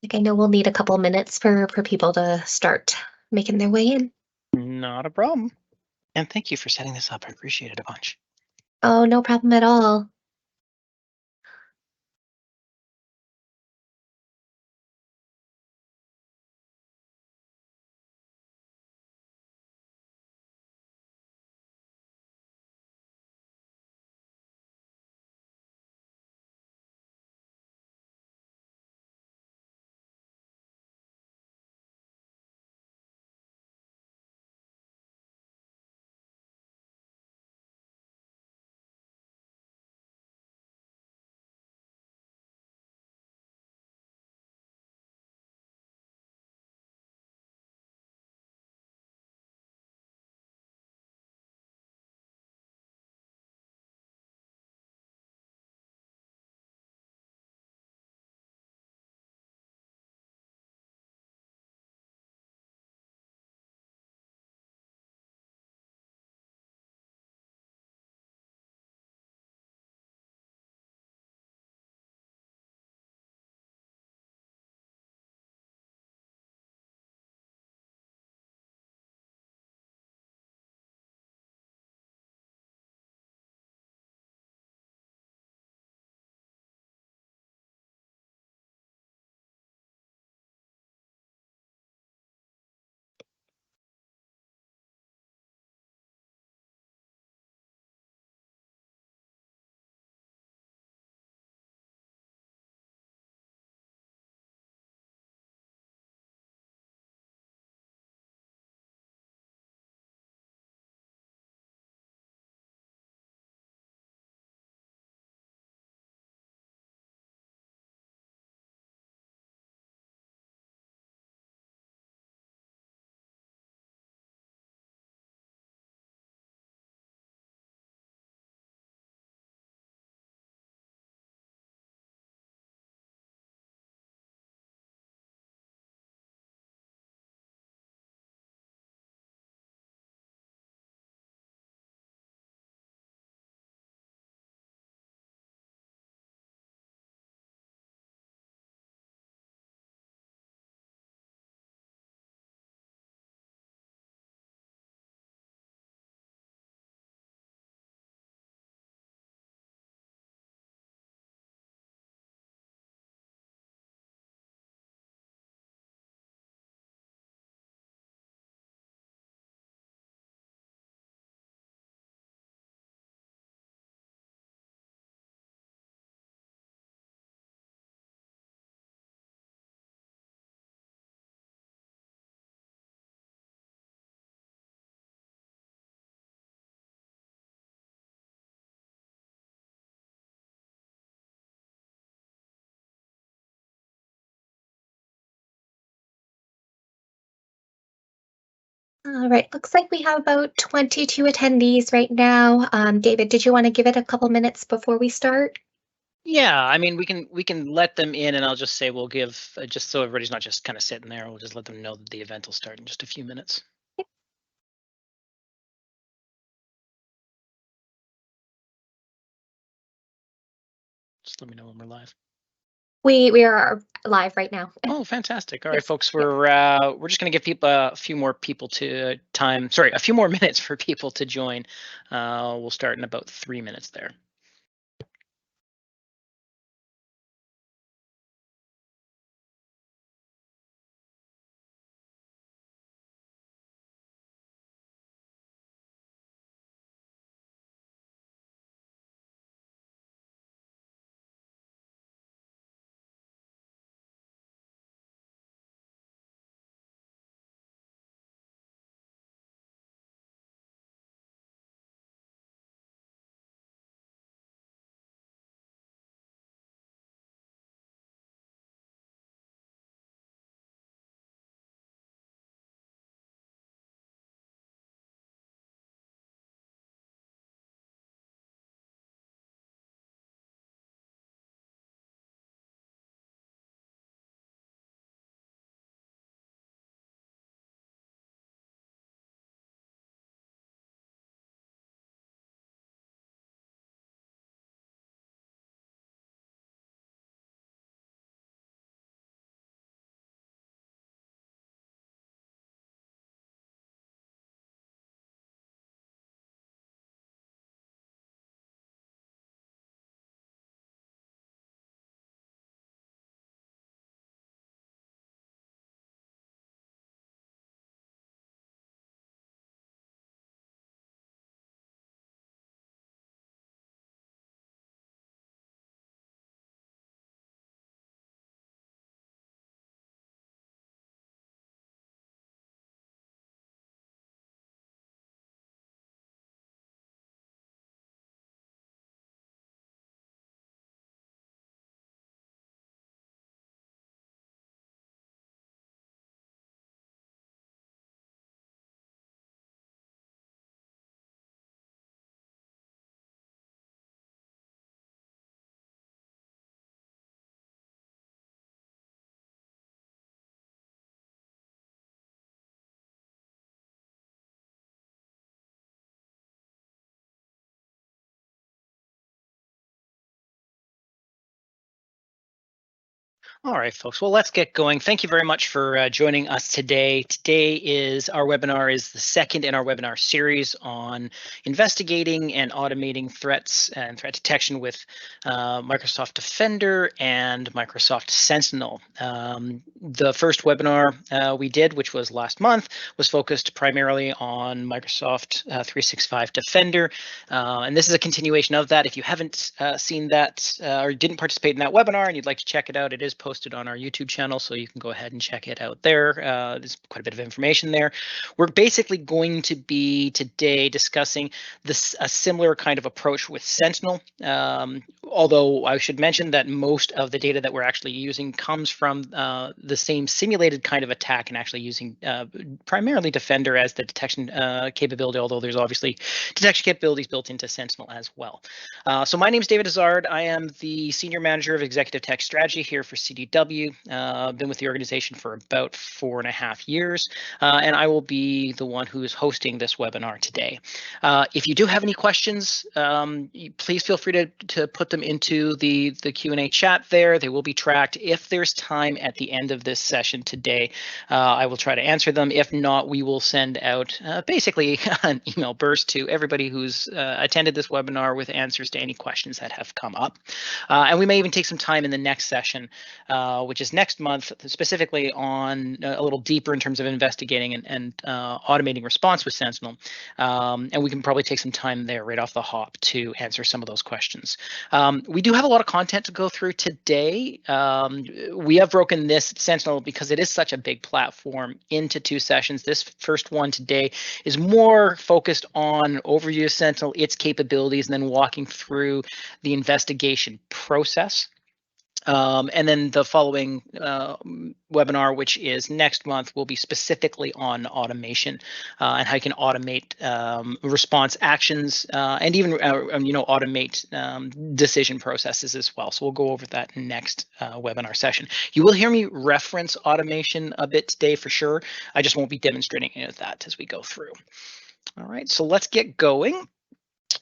Like I know we'll need a couple minutes for people to start making their way in. Not a problem. And thank you for setting this up. I appreciate it a bunch. Oh, no problem at all. All right, looks like we have about 22 attendees right now. David, did you want to give it a couple minutes before we start? Yeah, I mean, we can let them in, and I'll just say we'll give just so everybody's not just kind of sitting there. We'll just let them know that the event will start in just a few minutes. Just let me know when we're live. We are live right now. Oh, fantastic! All right, Yes. folks, Yep. we're just going to give people a few more people to time. Sorry, a few more minutes for people to join. We'll start in about 3 minutes there. All right, folks. Well, let's get going. Thank you very much for joining us today. Today is our webinar is the second in our webinar series on investigating and automating threats and threat detection with Microsoft Defender and Microsoft Sentinel. The first webinar we did, which was last month, was focused primarily on Microsoft 365 Defender. And this is a continuation of that. If you haven't seen that or didn't participate in that webinar and you'd like to check it out, it is posted on our YouTube channel, so you can go ahead and check it out there. There's quite a bit of information there. We're basically going to be today discussing a similar kind of approach with Sentinel, although I should mention that most of the data that we're actually using comes from the same simulated kind of attack and actually using primarily Defender as the detection capability, although there's obviously detection capabilities built into Sentinel as well. So my name is David Hazard. I am the Senior Manager of Executive Tech Strategy here for CDW. I've been with the organization for about 4.5 years, and I will be the one who is hosting this webinar today. If you do have any questions, please feel free to put them into the Q&A chat there. They will be tracked. If there's time at the end of this session today, I will try to answer them. If not, we will send out basically an email burst to everybody who's attended this webinar with answers to any questions that have come up. And we may even take some time in the next session, which is next month, specifically on a little deeper in terms of investigating and automating response with Sentinel. And we can probably take some time there right off the hop to answer some of those questions. We do have a lot of content to go through today. We have broken this Sentinel, because it is such a big platform, into 2 sessions. This first one today is more focused on overview of Sentinel, its capabilities, and then walking through the investigation process. And then the following webinar, which is next month, will be specifically on automation and how you can automate response actions and even automate decision processes as well. So we'll go over that next webinar session. You will hear me reference automation a bit today for sure. I just won't be demonstrating any of that as we go through. All right, so let's get going.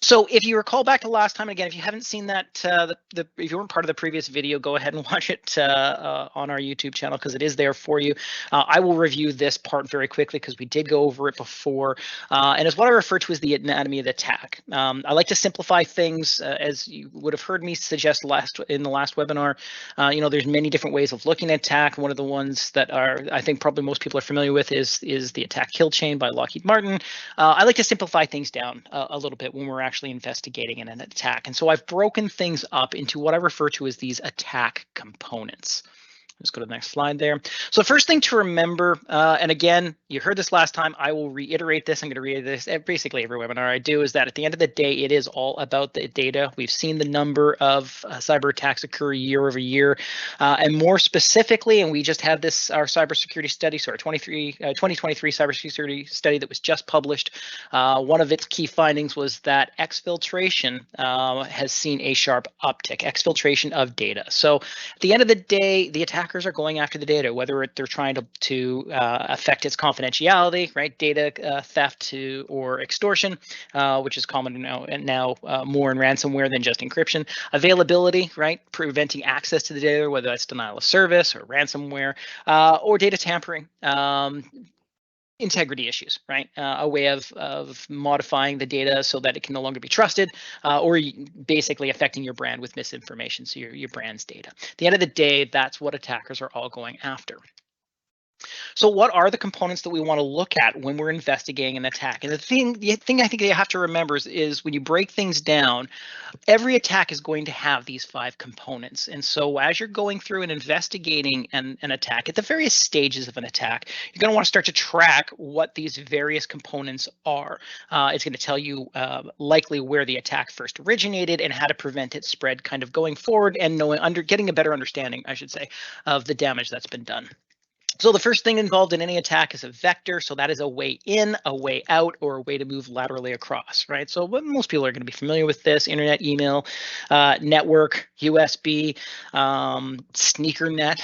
So if you recall back to last time, again, if you haven't seen that, if you weren't part of the previous video, go ahead and watch it on our YouTube channel, because it is there for you. I will review this part very quickly because we did go over it before, and it's what I refer to as the anatomy of the attack. I like to simplify things, as you would have heard me suggest in the last webinar. There's many different ways of looking at attack. One of the ones that I think probably most people are familiar with is the attack kill chain by Lockheed Martin. I like to simplify things down a little bit when we're actually investigating an attack. And so I've broken things up into what I refer to as these attack components. Let's go to the next slide there. So the first thing to remember, and again, you heard this last time, I will reiterate this. I'm going to reiterate this basically every webinar I do, is that at the end of the day, it is all about the data. We've seen the number of cyber attacks occur year over year, and more specifically, and we just had this, our cybersecurity study, so our 2023 cybersecurity study that was just published. One of its key findings was that exfiltration has seen a sharp uptick, exfiltration of data. So at the end of the day, the attackers are going after the data, whether they're trying to affect its confidentiality, right? Data theft or extortion, which is common now more in ransomware than just encryption. Availability, right? Preventing access to the data, whether that's denial of service or ransomware, or data tampering. Integrity issues, right? A way of modifying the data so that it can no longer be trusted, or basically affecting your brand with misinformation, so your brand's data. At the end of the day, that's what attackers are all going after. So what are the components that we want to look at when we're investigating an attack? And the thing I think you have to remember is when you break things down, every attack is going to have these 5 components. And so as you're going through and investigating an attack at the various stages of an attack, you're going to want to start to track what these various components are. It's going to tell you likely where the attack first originated and how to prevent its spread kind of going forward, and getting a better understanding, I should say, of the damage that's been done. So the first thing involved in any attack is a vector. So that is a way in, a way out, or a way to move laterally across, right? So what most people are going to be familiar with this: internet, email, network, USB, sneaker net,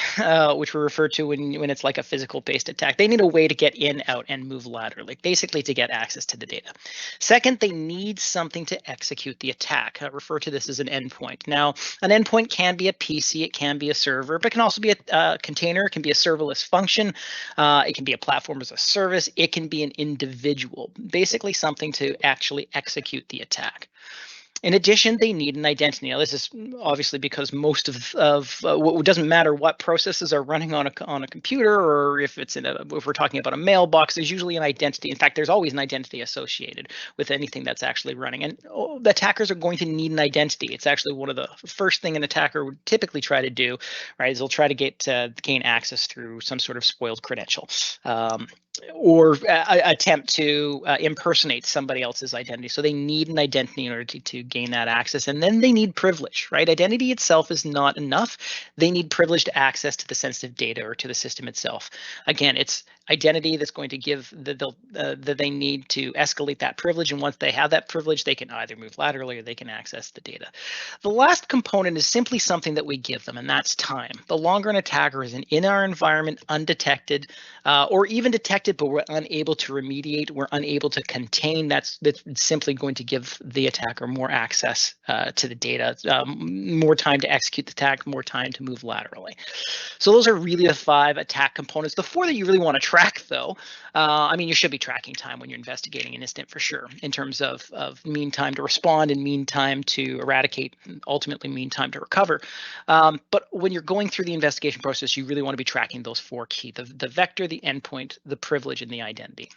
which we refer to when it's like a physical based attack. They need a way to get in, out, and move laterally, basically to get access to the data. Second, they need something to execute the attack. I refer to this as an endpoint. Now, an endpoint can be a PC, it can be a server, but it can also be a container, it can be a serverless function, it can be a platform as a service, it can be an individual, basically something to actually execute the attack. In addition, they need an identity. Now, this is obviously because most of what doesn't matter what processes are running on a computer, or if we're talking about a mailbox, there's usually an identity. In fact, there's always an identity associated with anything that's actually running. And the attackers are going to need an identity. It's actually one of the first thing an attacker would typically try to do, right? Is they'll try to gain access through some sort of spoiled credential. Or attempt to impersonate somebody else's identity. So they need an identity in order to gain that access. And then they need privilege, right? Identity itself is not enough. They need privileged access to the sensitive data or to the system itself. Again, it's identity that's going to give that they need to escalate that privilege. And once they have that privilege, they can either move laterally or they can access the data. The last component is simply something that we give them, and that's time. The longer an attacker is in our environment undetected, or even detected, but we're unable to remediate, we're unable to contain, that's simply going to give the attacker more access to the data, more time to execute the attack, more time to move laterally. So those are really the 5 attack components. The 4 that you really want to track, though, I mean, you should be tracking time when you're investigating an incident for sure, in terms of mean time to respond and mean time to eradicate, ultimately mean time to recover. But when you're going through the investigation process, you really want to be tracking those 4 key: the vector, the endpoint, the privilege, and the identity.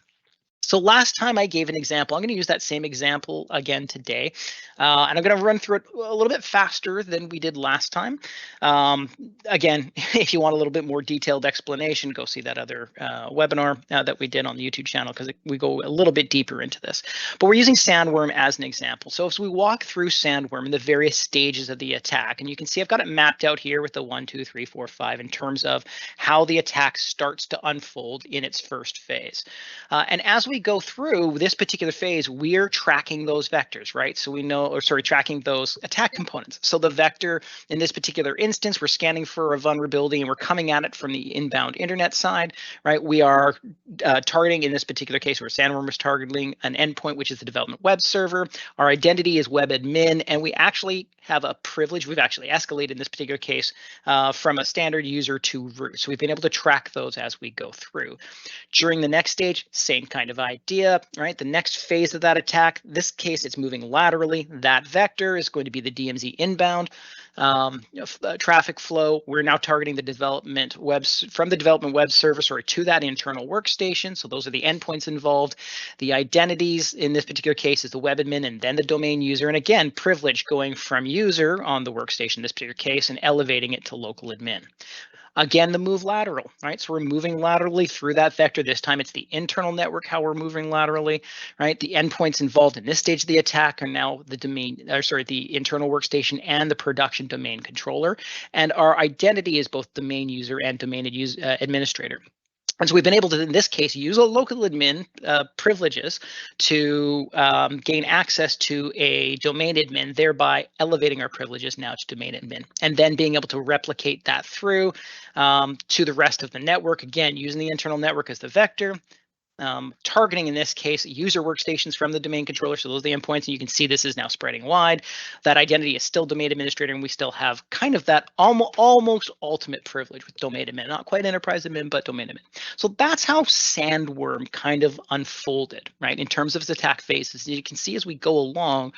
So last time I gave an example. I'm going to use that same example again today, and I'm going to run through it a little bit faster than we did last time. Again, if you want a little bit more detailed explanation, go see that other webinar that we did on the YouTube channel, because we go a little bit deeper into this. But we're using Sandworm as an example. So as we walk through Sandworm and the various stages of the attack, and you can see I've got it mapped out here with the 1, 2, 3, 4, 5 in terms of how the attack starts to unfold in its first phase. And as we go through this particular phase, we're tracking those vectors, right? So we know, or sorry, tracking those attack components. So the vector in this particular instance, we're scanning for a vulnerability and we're coming at it from the inbound internet side, right? We are targeting, in this particular case, where Sandworm is targeting an endpoint, which is the development web server. Our identity is web admin, and we actually have a privilege. We've actually escalated in this particular case from a standard user to root. So we've been able to track those as we go through. During the next stage, same kind of idea, right? The next phase of that attack, this case, it's moving laterally. That vector is going to be the DMZ inbound traffic flow. We're now targeting the development from the development web service or to that internal workstation. So those are the endpoints involved. The identities in this particular case is the web admin and then the domain user. And again, privilege going from user on the workstation in this particular case and elevating it to local admin. Again, the move lateral, right? So we're moving laterally through that vector. This time it's the internal network, how we're moving laterally, right? The endpoints involved in this stage of the attack are now the the internal workstation and the production domain controller. And our identity is both domain user and domain administrator. And so we've been able to, in this case, use a local admin privileges to gain access to a domain admin, thereby elevating our privileges now to domain admin, and then being able to replicate that through to the rest of the network, again, using the internal network as the vector. Targeting, in this case, user workstations from the domain controller. So those are the endpoints, and you can see this is now spreading wide. That identity is still domain administrator, and we still have kind of that almost ultimate privilege with domain admin, not quite enterprise admin, but domain admin. So that's how Sandworm kind of unfolded, right? In terms of its attack phases, you can see as we go along,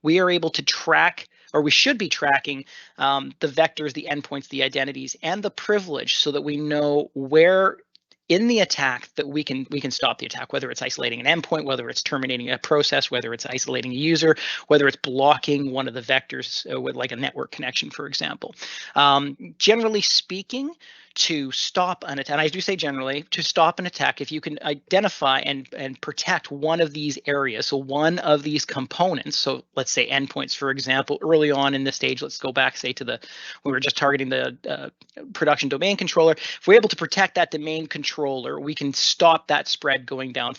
we are able to track, or we should be tracking the vectors, the endpoints, the identities, and the privilege, so that we know where in the attack that we can stop the attack, whether it's isolating an endpoint, whether it's terminating a process, whether it's isolating a user, whether it's blocking one of the vectors with like a network connection, for example. Generally speaking, to stop an attack, and I do say generally, to stop an attack, if you can identify and protect one of these areas, so one of these components, so let's say endpoints, for example, early on in the stage, let's go back, say, to we were just targeting the production domain controller. If we're able to protect that domain controller, we can stop that spread going down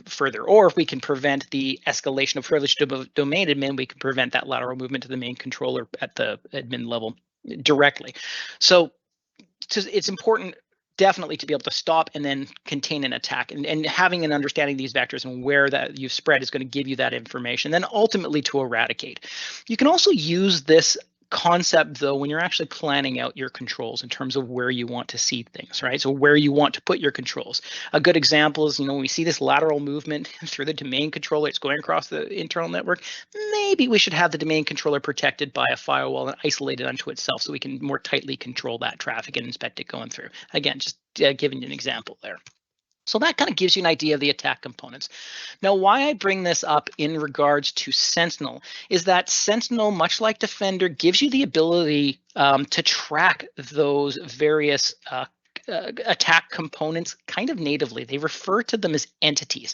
further. Or if we can prevent the escalation of privilege to domain admin, we can prevent that lateral movement to the main controller at the admin level directly. So it's important definitely to be able to stop and then contain an attack, and having an understanding of these vectors and where that you've spread is going to give you that information, then ultimately to eradicate. You can also use this concept though when you're actually planning out your controls in terms of where you want to see things, right? So where you want to put your controls. A good example is, when we see this lateral movement through the domain controller, it's going across the internal network, maybe we should have the domain controller protected by a firewall and isolated unto itself so we can more tightly control that traffic and inspect it going through. Again, just giving you an example there. So that kind of gives you an idea of the attack components. Now, why I bring this up in regards to Sentinel is that Sentinel, much like Defender, gives you the ability to track those various attack components kind of natively. They refer to them as entities.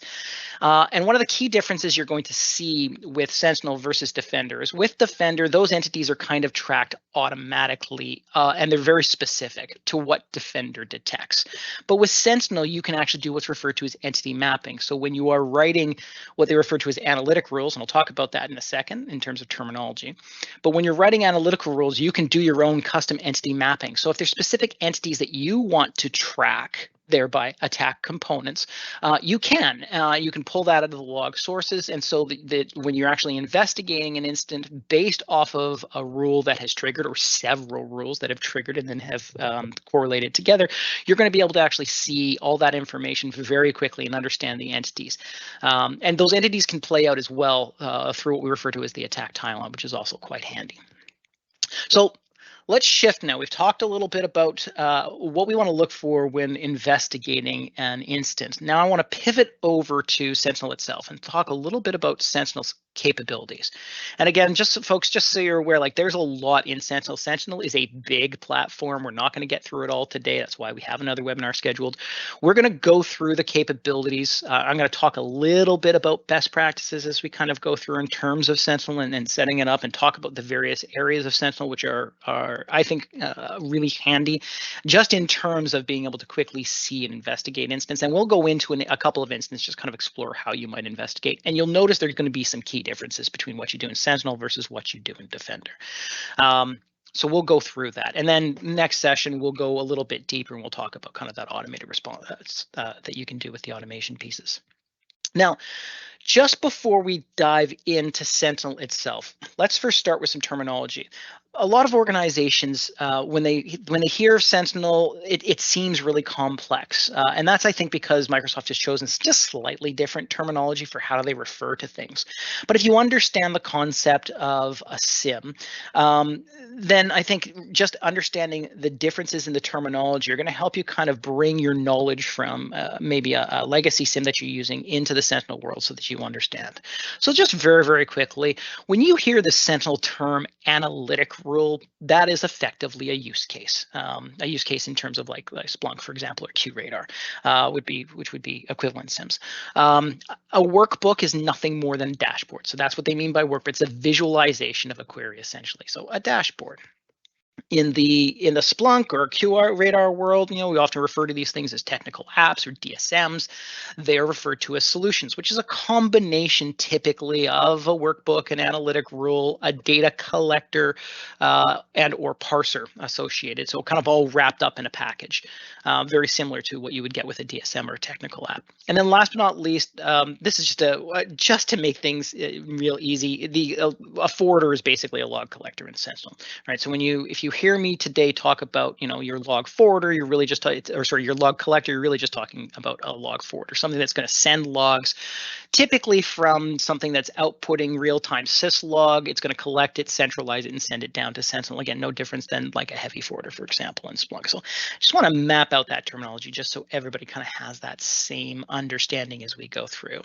And one of the key differences you're going to see with Sentinel versus Defender is with Defender, those entities are kind of tracked automatically, and they're very specific to what Defender detects. But with Sentinel, you can actually do what's referred to as entity mapping. So when you are writing what they refer to as analytic rules, and I'll talk about that in a second in terms of terminology, but when you're writing analytical rules, you can do your own custom entity mapping. So if there's specific entities that you want to track, thereby attack components, you can pull that out of the log sources, and so that when you're actually investigating an incident based off of a rule that has triggered, or several rules that have triggered and then have correlated together, you're going to be able to actually see all that information very quickly and understand the entities. And those entities can play out as well through what we refer to as the attack timeline, which is also quite handy. So let's shift now. We've talked a little bit about what we want to look for when investigating an instance. Now I want to pivot over to Sentinel itself and talk a little bit about Sentinel's capabilities. And again, just folks, just so you're aware, like there's a lot in Sentinel. Sentinel is a big platform. We're not going to get through it all today. That's why we have another webinar scheduled. We're going to go through the capabilities. I'm going to talk a little bit about best practices as we kind of go through in terms of Sentinel and setting it up, and talk about the various areas of Sentinel, which are I think really handy just in terms of being able to quickly see and investigate instance. And we'll go into a couple of instances, just kind of explore how you might investigate. And you'll notice there's going to be some key differences between what you do in Sentinel versus what you do in Defender. So we'll go through that. And then next session, we'll go a little bit deeper and we'll talk about kind of that automated response that you can do with the automation pieces. Now, just before we dive into Sentinel itself, let's first start with some terminology. A lot of organizations, when they hear Sentinel, it seems really complex, and that's, I think, because Microsoft has chosen just slightly different terminology for how they refer to things. But if you understand the concept of a SIM, then I think just understanding the differences in the terminology are going to help you kind of bring your knowledge from maybe a legacy SIM that you're using into the Sentinel world so that you understand. So just very, very quickly, when you hear the Sentinel term analytic rule, that is effectively a use case in terms of like Splunk, for example, or QRadar, which would be equivalent SIMs. A workbook is nothing more than a dashboard. So that's what they mean by workbook. It's a visualization of a query, essentially. So a dashboard. In the Splunk or QRadar world, we often refer to these things as technical apps or DSMs. They are referred to as solutions, which is a combination typically of a workbook, an analytic rule, a data collector, and or parser associated. So kind of all wrapped up in a package, very similar to what you would get with a DSM or a technical app. And then last but not least, this is just to make things real easy. A forwarder is basically a log collector in Sentinel, right? So if you hear me today talk about, your log forwarder, you're really just, your log collector, you're really just talking about a log forwarder, something that's going to send logs, typically from something that's outputting real-time syslog. It's going to collect it, centralize it, and send it down to Sentinel. Again, no difference than like a heavy forwarder, for example, in Splunk. So I just want to map out that terminology just so everybody kind of has that same understanding as we go through.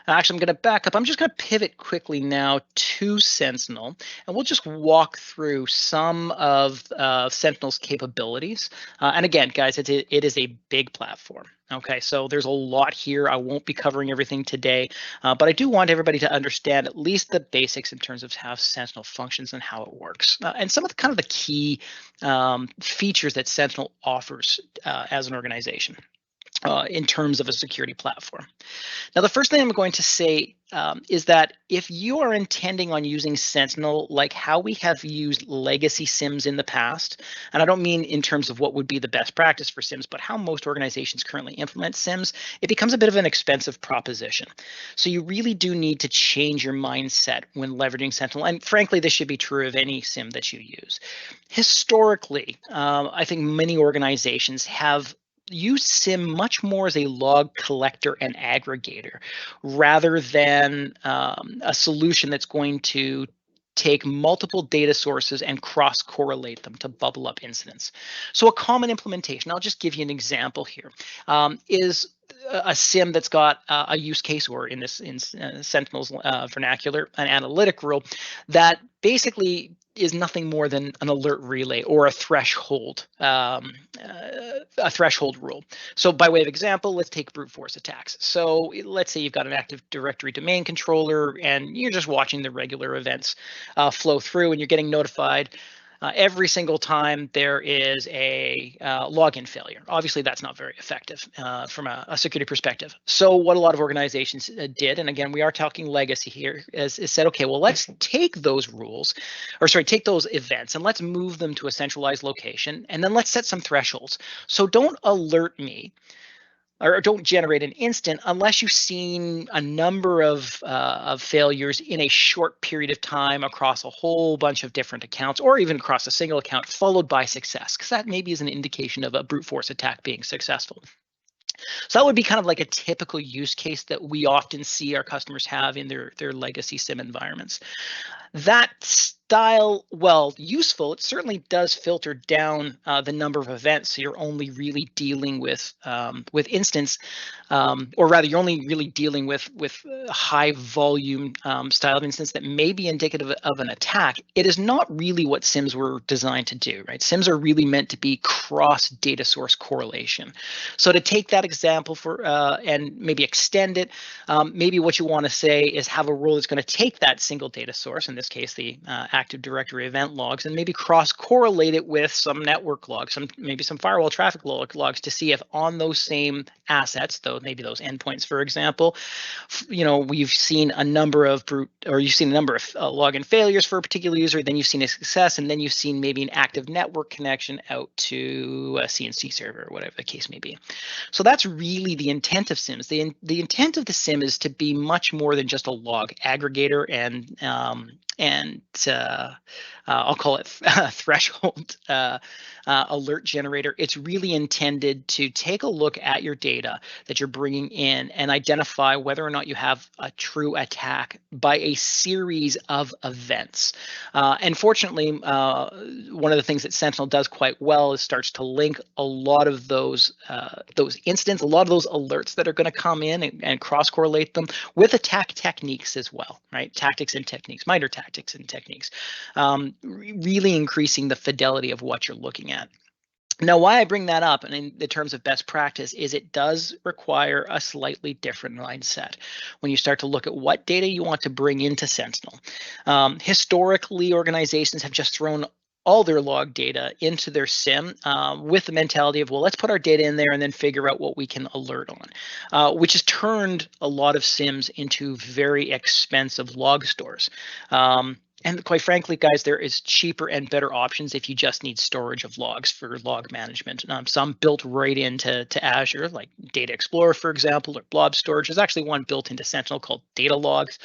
Actually, I'm going to back up. I'm just going to pivot quickly now to Sentinel, and we'll just walk through some of of Sentinel's capabilities. And again, guys, it is a big platform. Okay, so there's a lot here. I won't be covering everything today, but I do want everybody to understand at least the basics in terms of how Sentinel functions and how it works, and some of the kind of the key features that Sentinel offers as an organization in terms of a security platform. Now, the first thing I'm going to say is that if you are intending on using Sentinel like how we have used legacy SIMs in the past, and I don't mean in terms of what would be the best practice for SIMs, but how most organizations currently implement SIMs, it becomes a bit of an expensive proposition. So you really do need to change your mindset when leveraging Sentinel. And frankly, this should be true of any SIM that you use. Historically, I think many organizations have use SIM much more as a log collector and aggregator rather than a solution that's going to take multiple data sources and cross-correlate them to bubble up incidents. So a common implementation, I'll just give you an example here, is a SIM that's got a use case, or in Sentinel's vernacular, an analytic rule that basically is nothing more than an alert relay or a threshold rule. So by way of example, let's take brute force attacks. So let's say you've got an Active Directory domain controller and you're just watching the regular events flow through, and you're getting notified every single time there is a login failure. Obviously, that's not very effective from a security perspective. So what a lot of organizations did, and again, we are talking legacy here, is said, okay, well, let's take those rules, or sorry, take those events and let's move them to a centralized location, and then let's set some thresholds. So don't alert me, or don't generate an instant unless you've seen a number of failures in a short period of time across a whole bunch of different accounts, or even across a single account, followed by success, because that maybe is an indication of a brute force attack being successful. So that would be kind of like a typical use case that we often see our customers have in their legacy SIM environments. That style, while useful, it certainly does filter down the number of events. So you're only really dealing with instance, or rather, you're only really dealing with high volume style of instance that may be indicative of an attack. It is not really what SIMs were designed to do, right? SIMs are really meant to be cross data source correlation. So to take that example and maybe extend it, maybe what you want to say is have a rule that's going to take that single data source, in this case the Active Directory event logs, and maybe cross-correlate it with some network logs, maybe some firewall traffic logs, to see if on those same assets, though maybe those endpoints, for example, we've seen a number of login failures for a particular user, then you've seen a success, and then you've seen maybe an active network connection out to a CNC server, or whatever the case may be. So that's really the intent of SIMs. The intent of the SIM is to be much more than just a log aggregator and I'll call it threshold alert generator. It's really intended to take a look at your data that you're bringing in and identify whether or not you have a true attack by a series of events. And fortunately, one of the things that Sentinel does quite well is starts to link a lot of those incidents, a lot of those alerts that are going to come in, and cross-correlate them with attack techniques as well, right? Tactics and techniques, minor tactics and techniques, really increasing the fidelity of what you're looking at. Now, why I bring that up, and in the terms of best practice, is it does require a slightly different mindset when you start to look at what data you want to bring into Sentinel. Historically, organizations have just thrown all their log data into their SIM with the mentality of, well, let's put our data in there and then figure out what we can alert on, which has turned a lot of SIMs into very expensive log stores. And quite frankly, guys, there is cheaper and better options if you just need storage of logs for log management. Some built right into Azure, like Data Explorer, for example, or blob storage. There's actually one built into Sentinel called Data Logs,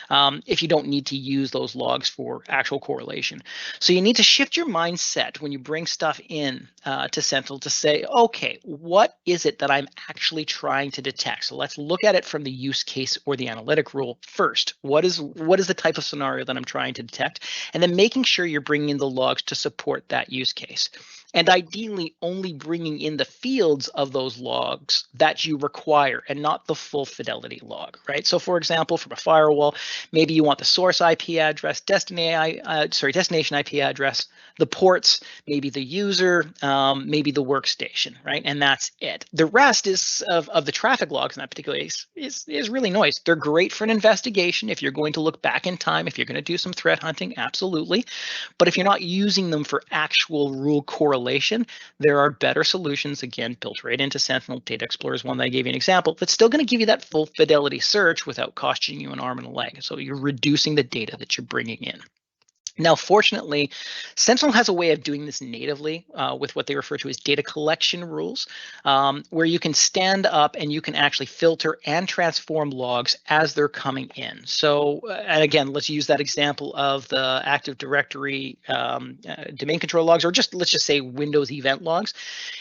if you don't need to use those logs for actual correlation. So you need to shift your mindset when you bring stuff in to Sentinel to say, okay, what is it that I'm actually trying to detect? So let's look at it from the use case or the analytic rule first. What is the type of scenario that I'm trying to detect, and then making sure you're bringing in the logs to support that use case. and ideally only bringing in the fields of those logs that you require and not the full fidelity log, right? So for example, from a firewall, maybe you want the source IP address, destination IP address, the ports, maybe the user, maybe the workstation, right? And that's it. The rest is of the traffic logs in that particular case is really noise. They're great for an investigation if you're going to look back in time, if you're going to do some threat hunting, absolutely. But if you're not using them for actual rule correlation, there are better solutions, again, built right into Sentinel. Data Explorer is one that I gave you an example, that's still going to give you that full fidelity search without costing you an arm and a leg. So you're reducing the data that you're bringing in. Now, fortunately, Sentinel has a way of doing this natively with what they refer to as data collection rules, where you can stand up and you can actually filter and transform logs as they're coming in. So, and again, let's use that example of the Active Directory domain control logs, or just let's just say Windows event logs.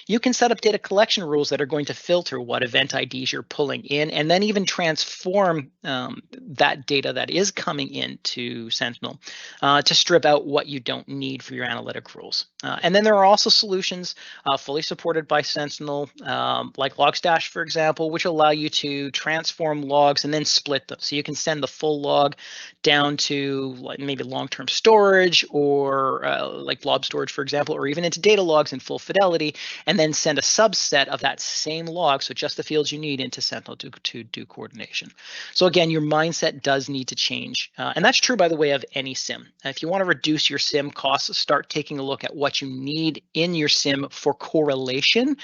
You can set up data collection rules that are going to filter what event IDs you're pulling in, and then even transform that data that is coming into Sentinel to strip out what you don't need for your analytic rules. And then there are also solutions fully supported by Sentinel, like Logstash, for example, which allow you to transform logs and then split them. So you can send the full log down to like maybe long-term storage or like blob storage, for example, or even into data logs in full fidelity, and then send a subset of that same log, so just the fields you need, into Sentinel to do coordination. So again, your mindset does need to change. And that's true, by the way, of any SIM. If you want to reduce your SIM costs, start taking a look at what you need in your SIM for correlation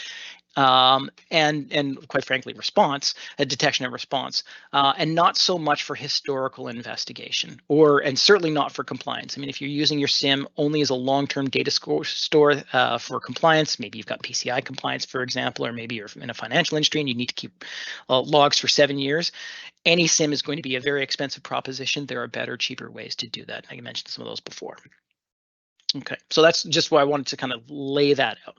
and quite frankly, response, detection and response, and not so much for historical investigation, and certainly not for compliance. I mean, if you're using your SIM only as a long-term data store for compliance, maybe you've got PCI compliance, for example, or maybe you're in a financial industry and you need to keep logs for 7 years, any SIM is going to be a very expensive proposition. There are better, cheaper ways to do that. I mentioned some of those before. Okay, so that's just why I wanted to kind of lay that out.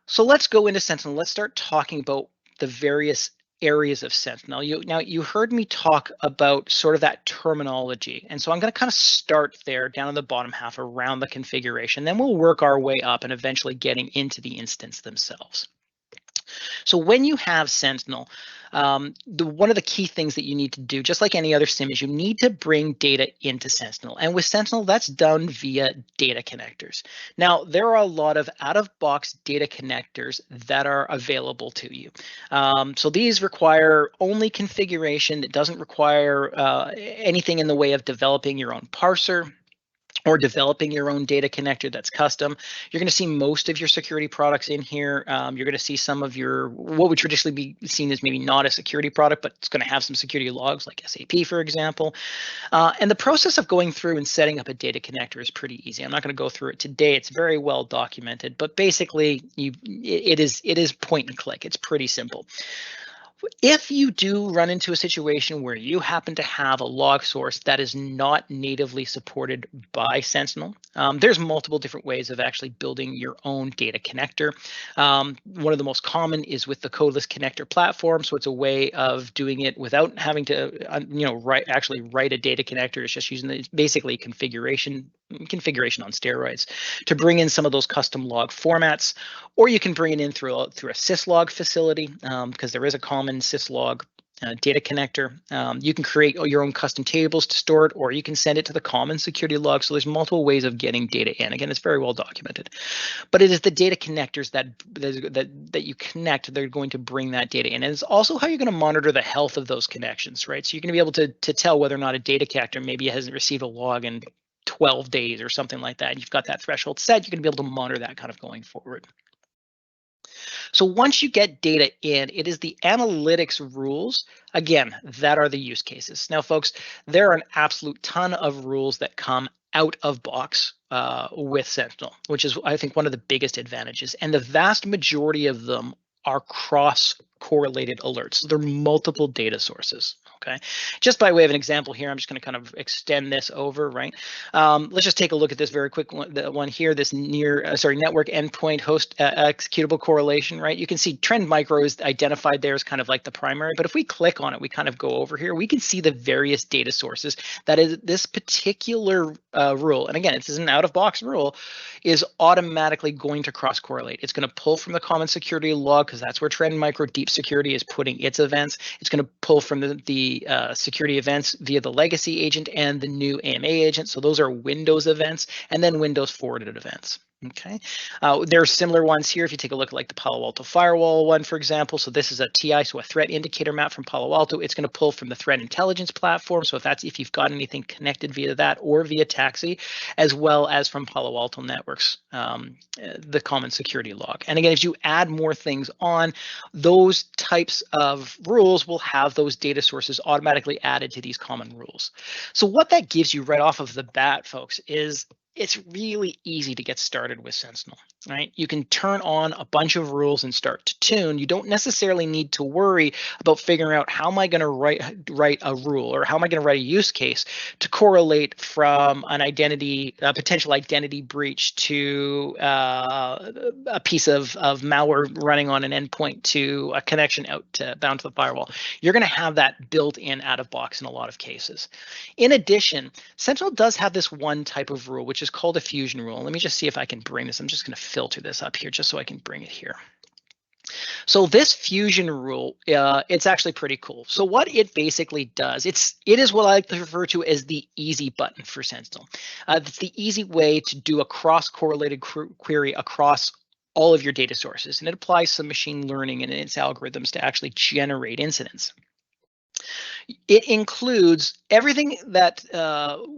So let's go into Sentinel. Let's start talking about the various areas of Sentinel. Now you heard me talk about sort of that terminology. And so I'm going to kind of start there down in the bottom half around the configuration. Then we'll work our way up and eventually getting into the instance themselves. So when you have Sentinel, one of the key things that you need to do, just like any other SIM, is you need to bring data into Sentinel. And with Sentinel, that's done via data connectors. Now, there are a lot of out-of-box data connectors that are available to you. So these require only configuration. It doesn't require anything in the way of developing your own parser or developing your own data connector that's custom. You're going to see most of your security products in here. You're going to see some of your, what would traditionally be seen as maybe not a security product, but it's going to have some security logs like SAP, for example. And the process of going through and setting up a data connector is pretty easy. I'm not going to go through it today. It's very well documented, but basically it is point and click. It's pretty simple. If you do run into a situation where you happen to have a log source that is not natively supported by Sentinel, there's multiple different ways of actually building your own data connector. One of the most common is with the codeless connector platform. So it's a way of doing it without having to, actually write a data connector. It's just using basically configuration on steroids to bring in some of those custom log formats, or you can bring it in through a syslog facility, because there is a common syslog data connector. You can create your own custom tables to store it, or you can send it to the common security log. So there's multiple ways of getting data in. Again, it's very well documented, but it is the data connectors that you connect. They're going to bring that data in, and it's also how you're going to monitor the health of those connections, right? So you're going to be able to tell whether or not a data connector maybe hasn't received a log in 12 days or something like that. And you've got that threshold set. You're going to be able to monitor that kind of going forward. So once you get data in, it is the analytics rules, again, that are the use cases. Now, folks, there are an absolute ton of rules that come out of box with Sentinel, which is, I think, one of the biggest advantages. And the vast majority of them are cross cross-correlated alerts. So there are multiple data sources. Okay, just by way of an example here, I'm just going to kind of extend this over, right? Let's just take a look at this very quick one, the one here, this network endpoint host executable correlation, right? You can see Trend Micro is identified there as kind of like the primary, but if we click on it, we kind of go over here, we can see the various data sources that is this particular rule. And again, this is an out-of-box rule, is automatically going to cross-correlate. It's going to pull from the common security log because that's where Trend Micro Deep Security is putting its events. It's going to pull from the security events via the legacy agent and the new AMA agent. So those are Windows events and then Windows forwarded events. Okay, there are similar ones here. If you take a look at like the Palo Alto firewall one, for example, so this is a TI, so a threat indicator map from Palo Alto. It's going to pull from the threat intelligence platform. So if you've got anything connected via that or via Taxi, as well as from Palo Alto Networks, the common security log. And again, as you add more things on, those types of rules will have those data sources automatically added to these common rules. So what that gives you right off of the bat, folks, is it's really easy to get started with Sentinel, right? You can turn on a bunch of rules and start to tune. You don't necessarily need to worry about figuring out how am I going to write a rule or how am I going to write a use case to correlate from an potential identity breach to a piece of malware running on an endpoint to a connection bound to the firewall. You're going to have that built in out of box in a lot of cases. In addition, Sentinel does have this one type of rule, which is called a fusion rule. Let me just see if I can bring this. I'm just going to filter this up here just so I can bring it here. So this fusion rule, it's actually pretty cool. So what it basically does, it is what I like to refer to as the easy button for Sentinel. It's the easy way to do a cross-correlated query across all of your data sources, and it applies some machine learning and its algorithms to actually generate incidents. It includes everything that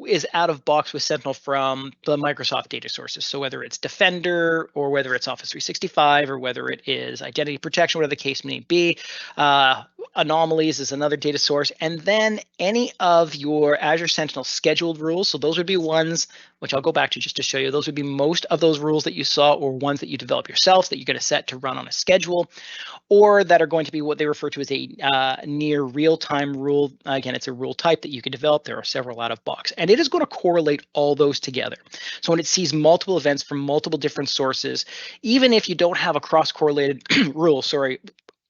is out of box with Sentinel from the Microsoft data sources. So whether it's Defender or whether it's Office 365 or whether it is identity protection, whatever the case may be, anomalies is another data source. And then any of your Azure Sentinel scheduled rules. So those would be ones, which I'll go back to just to show you, those would be most of those rules that you saw or ones that you develop yourself that you're going to set to run on a schedule, or that are going to be what they refer to as a near real-time rule. Again, it's a rule type that you can develop. There are several out of box, and it is going to correlate all those together. So when it sees multiple events from multiple different sources, even if you don't have a cross-correlated rule,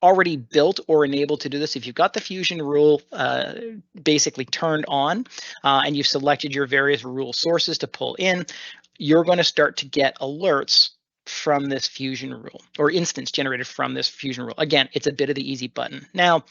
already built or enabled to do this, if you've got the fusion rule basically turned on and you've selected your various rule sources to pull in, you're going to start to get alerts from this fusion rule or instance generated from this fusion rule. Again, it's a bit of the easy button. Now,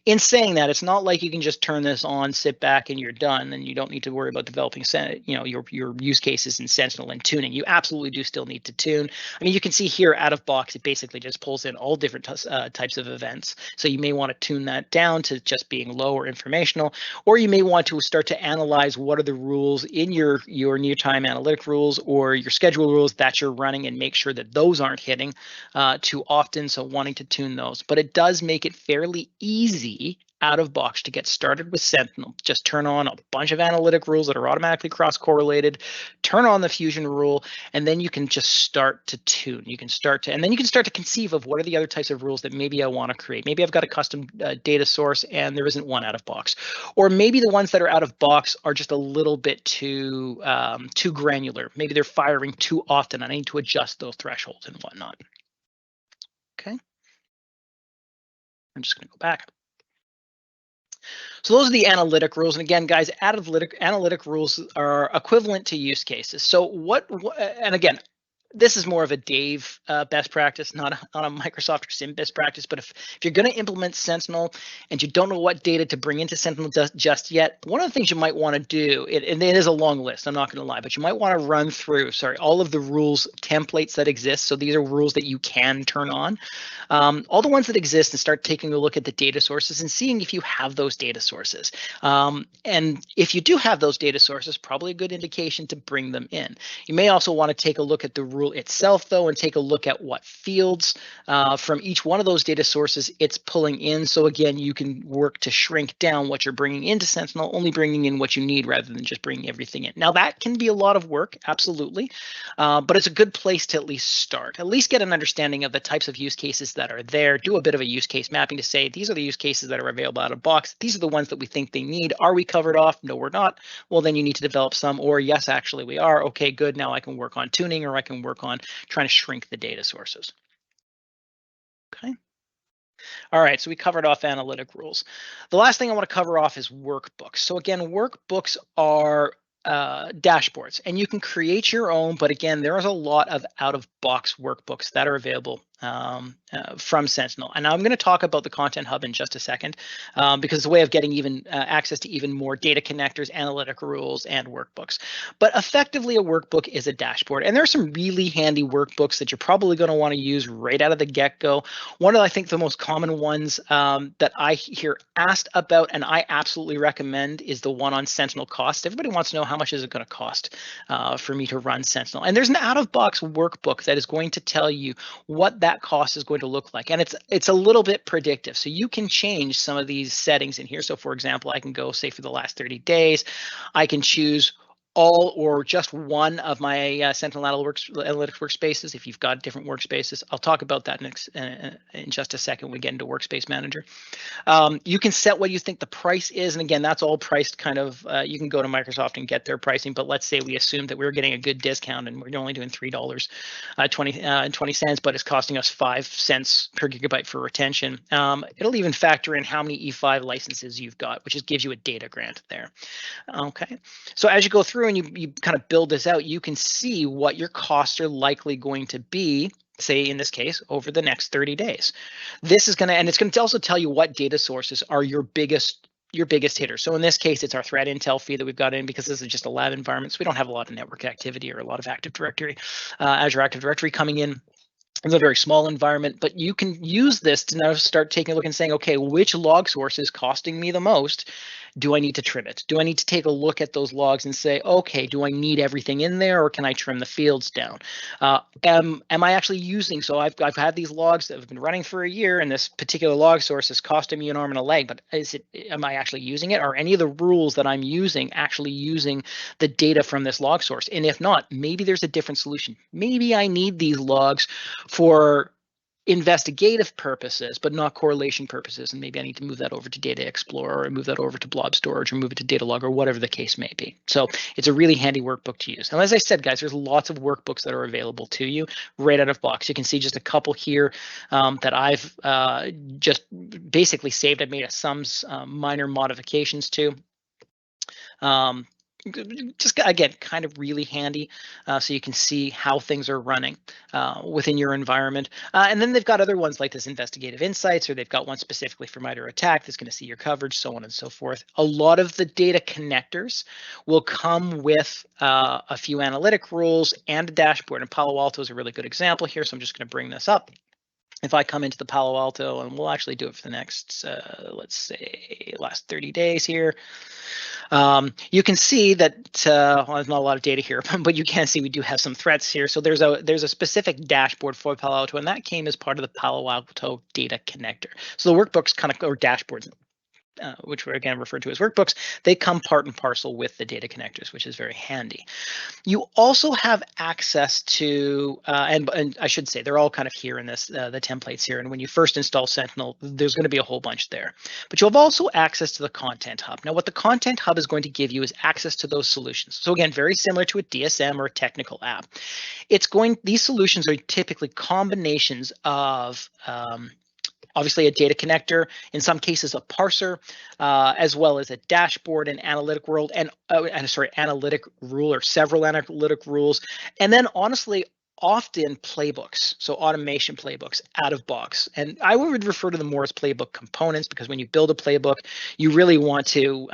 in saying that, it's not like you can just turn this on, sit back, and you're done, and you don't need to worry about developing, your use cases in Sentinel and tuning. You absolutely do still need to tune. I mean, you can see here out of box, it basically just pulls in all different types of events. So you may want to tune that down to just being low or informational, or you may want to start to analyze what are the rules in your near-time analytic rules or your schedule rules that you're running and make sure that those aren't hitting too often. So wanting to tune those, but it does make it fairly easy out of box to get started with Sentinel. Just turn on a bunch of analytic rules that are automatically cross-correlated, turn on the fusion rule, and then you can just start to tune. You can start to conceive of what are the other types of rules that maybe I want to create. Maybe I've got a custom data source and there isn't one out of box, or maybe the ones that are out of box are just a little bit too granular. Maybe they're firing too often. I need to adjust those thresholds and whatnot. Okay, I'm just going to go back. So those are the analytic rules. And again, guys, analytic rules are equivalent to use cases. So and again, this is more of a Dave best practice, not a Microsoft or SIM best practice. But if you're going to implement Sentinel and you don't know what data to bring into Sentinel just yet, one of the things you might want to do, and it is a long list, I'm not going to lie, but you might want to run through, all of the rules templates that exist. So these are rules that you can turn on, all the ones that exist, and start taking a look at the data sources and seeing if you have those data sources. And if you do have those data sources, probably a good indication to bring them in. You may also want to take a look at the rule itself, though, and take a look at what fields from each one of those data sources it's pulling in. So again, you can work to shrink down what you're bringing into Sentinel, only bringing in what you need rather than just bringing everything in. Now, that can be a lot of work, absolutely, but it's a good place to at least start, at least get an understanding of the types of use cases that are there, do a bit of a use case mapping to say, these are the use cases that are available out of box. These are the ones that we think they need. Are we covered off? No, we're not. Well, then you need to develop some, or yes, actually we are. Okay, good. Now I can work on tuning, or I can work on trying to shrink the data sources. Okay. All right, so we covered off analytic rules. The last thing I want to cover off is workbooks. So again, workbooks are dashboards, and you can create your own, but again, there is a lot of out-of-box workbooks that are available from Sentinel. And I'm going to talk about the Content Hub in just a second, because it's a way of getting even access to even more data connectors, analytic rules, and workbooks. But effectively, a workbook is a dashboard, and there are some really handy workbooks that you're probably going to want to use right out of the get-go. One of, I think, the most common ones that I hear asked about, and I absolutely recommend, is the one on Sentinel cost. Everybody wants to know, how much is it going to cost for me to run Sentinel? And there's an out-of-box workbook that is going to tell you what that cost is going to look like, and it's a little bit predictive, so you can change some of these settings in here. So for example, I can go, say, for the last 30 days, I can choose all or just one of my Sentinel Analytics workspaces. If you've got different workspaces, I'll talk about that next in just a second when we get into Workspace Manager. You can set what you think the price is, and again, that's all priced kind of. You can go to Microsoft and get their pricing, but let's say we assume that we're getting a good discount and we're only doing $3.20, but it's costing us 5 cents per gigabyte for retention. It'll even factor in how many E5 licenses you've got, which just gives you a data grant there. Okay, so as you go through and you kind of build this out, you can see what your costs are likely going to be, say in this case, over the next 30 days. This is going to, and it's going to also tell you what data sources are your biggest hitters. So in this case, it's our threat intel feed that we've got in, because this is just a lab environment, so we don't have a lot of network activity or a lot of Active Directory, Azure Active Directory coming in. It's a very small environment, but you can use this to now start taking a look and saying, okay, which log source is costing me the most? Do I need to trim it? Do I need to take a look at those logs and say, okay, do I need everything in there, or can I trim the fields down? Am I actually using, so I've had these logs that have been running for a year, and this particular log source is costing me an arm and a leg, but am I actually using it? Are any of the rules that I'm using actually using the data from this log source? And if not, maybe there's a different solution. Maybe I need these logs for investigative purposes, but not correlation purposes. And maybe I need to move that over to Data Explorer, or move that over to blob storage, or move it to data log, or whatever the case may be. So it's a really handy workbook to use. And as I said, guys, there's lots of workbooks that are available to you right out of box. You can see just a couple here that I've just basically saved. I've made some minor modifications to. Just again, kind of really handy, so you can see how things are running within your environment. And then they've got other ones like this investigative insights, or they've got one specifically for MITRE ATT&CK that's going to see your coverage, so on and so forth. A lot of the data connectors will come with a few analytic rules and a dashboard, and Palo Alto is a really good example here, so I'm just going to bring this up. If I come into the Palo Alto, and we'll actually do it for the next, let's say, last 30 days here, you can see that well, there's not a lot of data here, but you can see we do have some threats here. So there's a specific dashboard for Palo Alto, and that came as part of the Palo Alto data connector. So the workbooks kind of, or dashboards, which were again referred to as workbooks, they come part and parcel with the data connectors, which is very handy. You also have access to, and I should say, they're all kind of here in this, the templates here. And when you first install Sentinel, there's going to be a whole bunch there. But you'll have also access to the Content Hub. Now, what the Content Hub is going to give you is access to those solutions. So again, very similar to a DSM or a technical app. These solutions are typically combinations of obviously a data connector, in some cases a parser, as well as a dashboard and analytic world, and analytic rule, or several analytic rules, and then honestly often playbooks, so automation playbooks out of box. And I would refer to them more as playbook components, because when you build a playbook, you really want to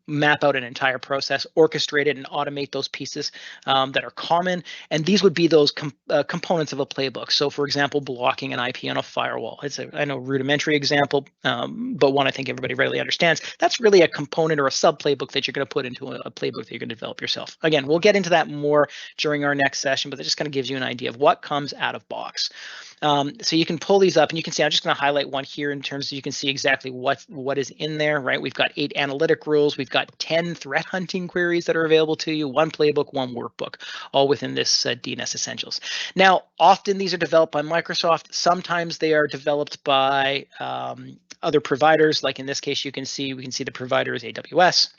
map out an entire process, orchestrate it, and automate those pieces that are common. And these would be those components of a playbook. So for example, blocking an IP on a firewall. It's I know, rudimentary example, but one I think everybody readily understands. That's really a component or a sub playbook that you're going to put into a playbook that you're going to develop yourself. Again, we'll get into that more during our next session, but that just kind of gives you an idea of what comes out of box. So you can pull these up and you can see, I'm just going to highlight one here in terms of you can see exactly what is in there, right? We've got 8 analytic rules. We've got 10 threat hunting queries that are available to you, 1 playbook, 1 workbook, all within this DNS Essentials. Now, often these are developed by Microsoft. Sometimes they are developed by other providers. Like in this case, we can see the provider is AWS.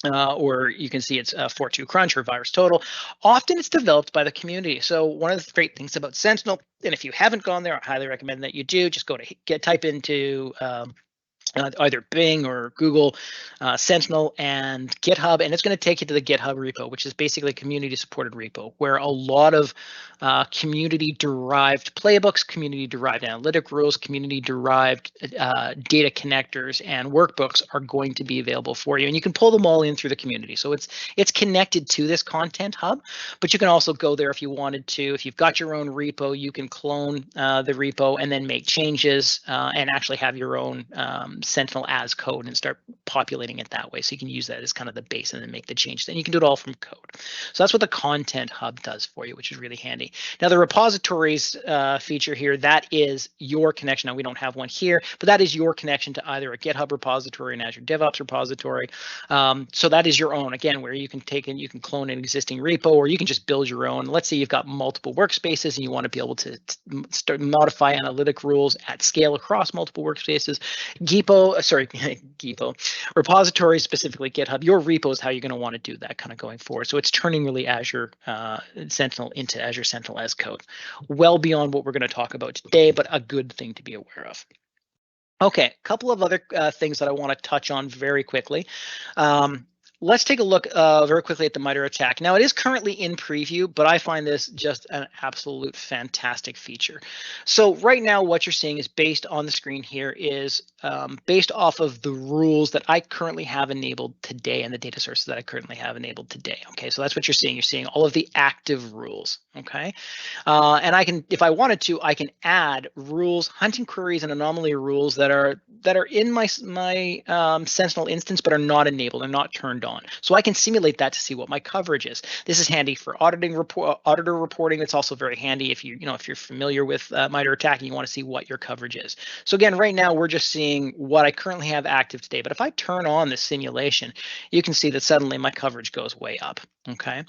Or you can see it's 4.2 Crunch or VirusTotal. Often it's developed by the community. So one of the great things about Sentinel, and if you haven't gone there, I highly recommend that you do. Just go to type into either Bing or Google Sentinel and GitHub, and it's going to take you to the GitHub repo, which is basically a community-supported repo where a lot of community-derived playbooks, community-derived analytic rules, community-derived data connectors and workbooks are going to be available for you, and you can pull them all in through the community. So it's connected to this content hub, but you can also go there if you wanted to. If you've got your own repo, you can clone the repo and then make changes and actually have your own Sentinel as code and start populating it that way. So you can use that as kind of the base and then make the changes. And you can do it all from code. So that's what the content hub does for you, which is really handy. Now the repositories feature here, that is your connection. Now we don't have one here, but that is your connection to either a GitHub repository, an Azure DevOps repository. So that is your own, again, where you can you can clone an existing repo, or you can just build your own. Let's say you've got multiple workspaces and you want to be able to start modify analytic rules at scale across multiple workspaces. GEPO repository, specifically GitHub, your repo is how you're going to want to do that kind of going forward. So it's turning really Azure Sentinel into Azure Sentinel as code, well beyond what we're going to talk about today, but a good thing to be aware of. Okay, a couple of other things that I want to touch on very quickly. Let's take a look very quickly at the MITRE ATT&CK. Now, it is currently in preview, but I find this just an absolute fantastic feature. So right now, what you're seeing is based on the screen here is based off of the rules that I currently have enabled today and the data sources that I currently have enabled today. Okay, so that's what you're seeing. You're seeing all of the active rules. Okay, and I can, if I wanted to, I can add rules, hunting queries, and anomaly rules that are in my Sentinel instance, but are not enabled and not turned on. So I can simulate that to see what my coverage is. This is handy for auditor reporting. It's also very handy if if you're familiar with MITRE ATT&CK and you want to see what your coverage is. So again, right now we're just seeing what I currently have active today. But if I turn on the simulation, you can see that suddenly my coverage goes way up. Okay,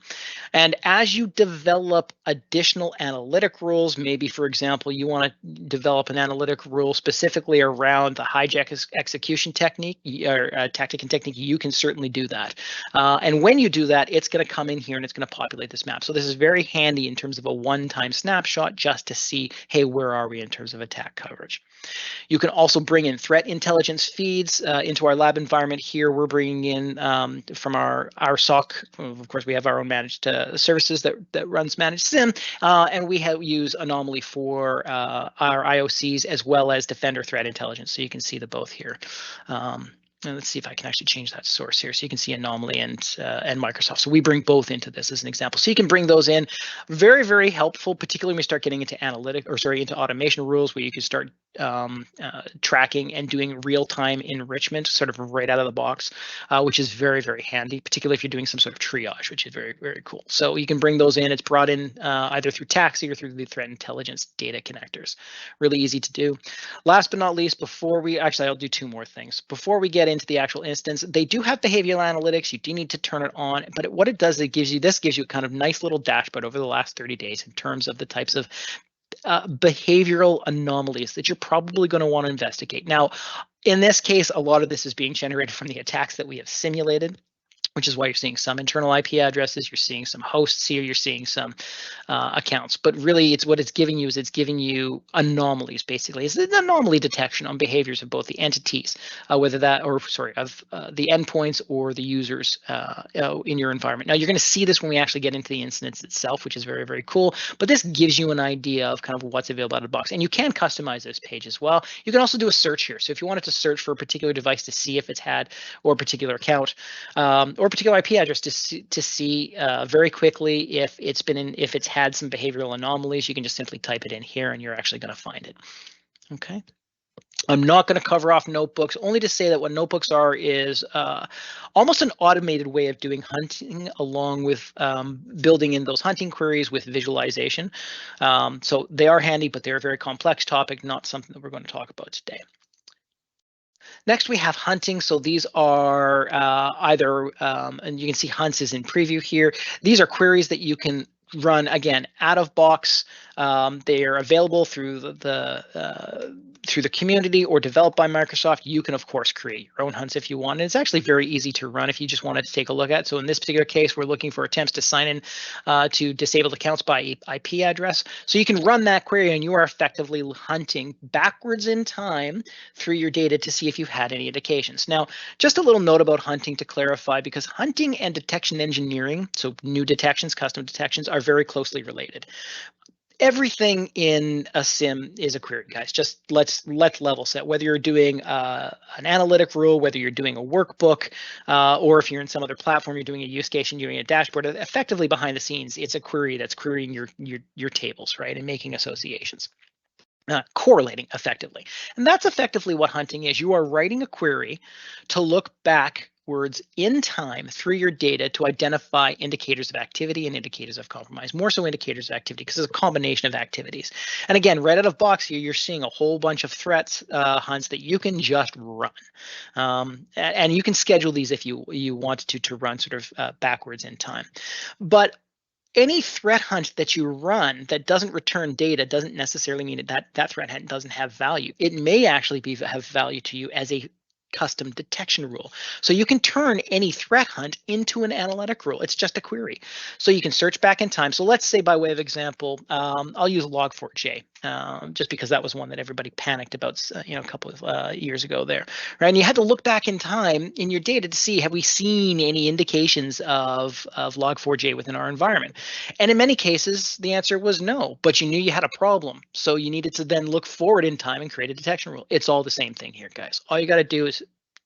and as you develop additional analytic rules, maybe for example you want to develop an analytic rule specifically around the hijack execution technique or tactic and technique, you can certainly do that. And when you do that, it's going to come in here and it's going to populate this map. So this is very handy in terms of a one-time snapshot just to see, hey, where are we in terms of attack coverage? You can also bring in threat intelligence feeds into our lab environment here. We're bringing in from our SOC. Of course, we have our own managed services that runs managed SIEM, and we use Anomaly for our IOCs as well as Defender threat intelligence. So you can see the both here. And let's see if I can actually change that source here. So you can see Anomaly and Microsoft. So we bring both into this as an example. So you can bring those in. Very, very helpful, particularly when we start getting into into automation rules where you can start tracking and doing real-time enrichment sort of right out of the box, which is very, very handy, particularly if you're doing some sort of triage, which is very, very cool. So you can bring those in. It's brought in either through Taxi or through the threat intelligence data connectors. Really easy to do. Last but not least, I'll do 2 more things. Before we get into the actual instance, they do have behavioral analytics. You do need to turn it on, but what it does, this gives you a kind of nice little dashboard over the last 30 days in terms of the types of behavioral anomalies that you're probably going to want to investigate. Now, in this case, a lot of this is being generated from the attacks that we have simulated, which is why you're seeing some internal IP addresses, you're seeing some hosts here, you're seeing some accounts. But really, it's giving you anomalies, basically. It's an anomaly detection on behaviors of both the entities, of the endpoints or the users in your environment. Now, you're going to see this when we actually get into the instance itself, which is very, very cool. But this gives you an idea of kind of what's available out of the box. And you can customize this page as well. You can also do a search here. So if you wanted to search for a particular device to see if it's had, or a particular account, or a particular IP address to see very quickly if it's had some behavioral anomalies, you can just simply type it in here and you're actually going to find it. Okay. I'm not going to cover off notebooks, only to say that what notebooks are is almost an automated way of doing hunting, along with building in those hunting queries with visualization. So they are handy, but they're a very complex topic, not something that we're going to talk about today. Next, we have hunting. So these are either, and you can see hunts is in preview here. These are queries that you can run, again, out of box. They are available through the community or developed by Microsoft. You can, of course, create your own hunts if you want. And it's actually very easy to run if you just wanted to take a look at. So in this particular case, we're looking for attempts to sign in to disabled accounts by IP address. So you can run that query and you are effectively hunting backwards in time through your data to see if you've had any indications. Now, just a little note about hunting to clarify, because hunting and detection engineering, so new detections, custom detections, are very closely related. Everything in a SIM is a query, guys. Just let's level set. Whether you're doing an analytic rule, whether you're doing a workbook, or if you're in some other platform, you're doing a use case and doing a dashboard. Effectively, behind the scenes, it's a query that's querying your tables, right, and making associations. Correlating effectively. And that's effectively what hunting is. You are writing a query to look backwards in time through your data to identify indicators of activity and indicators of compromise, more so indicators of activity, because it's a combination of activities. And again, right out of box here, you're seeing a whole bunch of threats, hunts that you can just run. And you can schedule these if you wanted to run sort of backwards in time. But any threat hunt that you run that doesn't return data doesn't necessarily mean that threat hunt doesn't have value. It may actually have value to you as a custom detection rule. So you can turn any threat hunt into an analytic rule. It's just a query. So you can search back in time. So let's say, by way of example, I'll use log4j, just because that was one that everybody panicked about, a couple of years ago there, right? And you had to look back in time in your data to see, have we seen any indications of log4j within our environment? And in many cases, the answer was no, but you knew you had a problem. So you needed to then look forward in time and create a detection rule. It's all the same thing here, guys. All you got to do is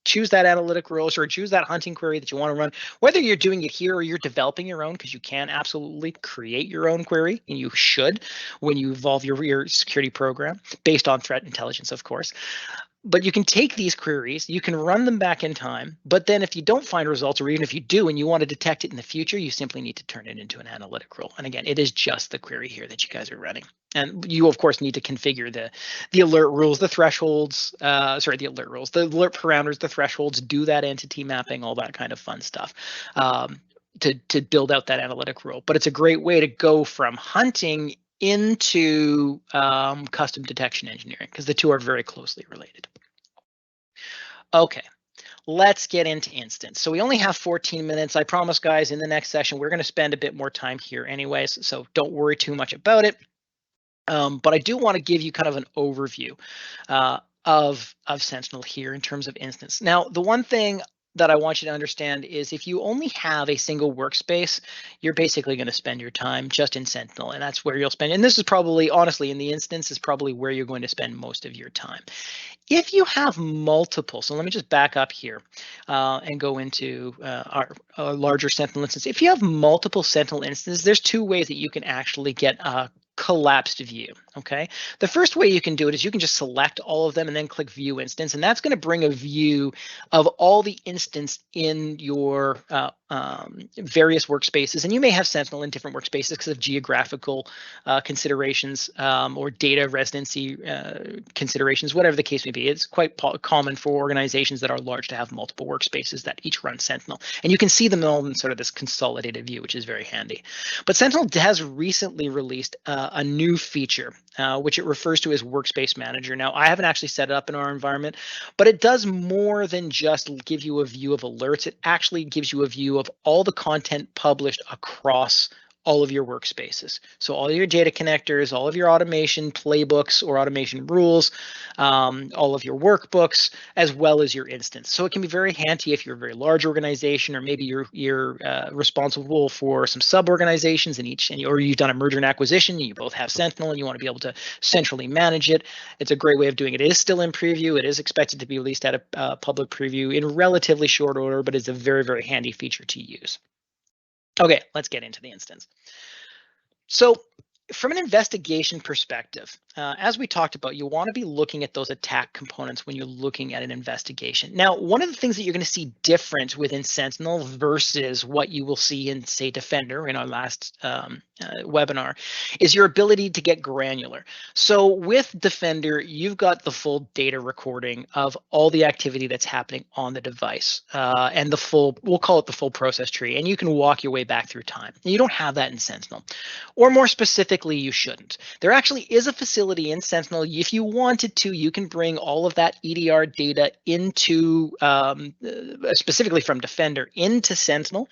choose that analytic rule, or choose that hunting query that you want to run, whether you're doing it here or you're developing your own, because you can absolutely create your own query, and you should when you evolve your security program based on threat intelligence, of course. But you can take these queries, you can run them back in time, but then if you don't find results, or even if you do and you want to detect it in the future, you simply need to turn it into an analytic rule. And again, it is just the query here that you guys are running. And you, of course, need to configure the alert rules, the thresholds, the alert rules, the alert parameters, the thresholds, do that entity mapping, all that kind of fun stuff. To build out that analytic rule. But it's a great way to go from hunting into custom detection engineering, because the two are very closely related. Okay, let's get into instance. So we only have 14 minutes. I promise, guys, in the next session, we're going to spend a bit more time here anyways, so don't worry too much about it. But I do want to give you kind of an overview of Sentinel here in terms of instance. Now, the one thing that I want you to understand is, if you only have a single workspace, you're basically going to spend your time just in Sentinel, and that's where you'll spend. And this is probably, honestly, in the instance, is probably where you're going to spend most of your time. If you have multiple, so let me just back up here and go into our larger Sentinel instance. If you have multiple Sentinel instances, there's two ways that you can actually get a collapsed view. Okay, the first way you can do it is you can just select all of them and then click view instance, and that's going to bring a view of all the instance in your various workspaces. And you may have Sentinel in different workspaces because of geographical considerations or data residency considerations, whatever the case may be. It's quite common for organizations that are large to have multiple workspaces that each run Sentinel, and you can see them all in sort of this consolidated view, which is very handy. But Sentinel has recently released a new feature, which it refers to as Workspace Manager. Now, I haven't actually set it up in our environment, but it does more than just give you a view of alerts. It actually gives you a view of all the content published across all of your workspaces. So all your data connectors, all of your automation playbooks or automation rules, all of your workbooks, as well as your instance. So it can be very handy if you're a very large organization, or maybe you're responsible for some sub-organizations in each, or you've done a merger and acquisition, and you both have Sentinel, and you want to be able to centrally manage it. It's a great way of doing it. It is still in preview. It is expected to be released at a public preview in relatively short order, but it's a very, very handy feature to use. Okay, let's get into the instance. So from an investigation perspective, as we talked about, you want to be looking at those attack components when you're looking at an investigation. Now, one of the things that you're going to see different within Sentinel versus what you will see in, say, Defender in our last webinar is your ability to get granular. So with Defender, you've got the full data recording of all the activity that's happening on the device and the full, we'll call it the full process tree, and you can walk your way back through time. And you don't have that in Sentinel, or more specifically, you shouldn't. There actually is a facility in Sentinel. If you wanted to, you can bring all of that EDR data into, specifically from Defender, into Sentinel,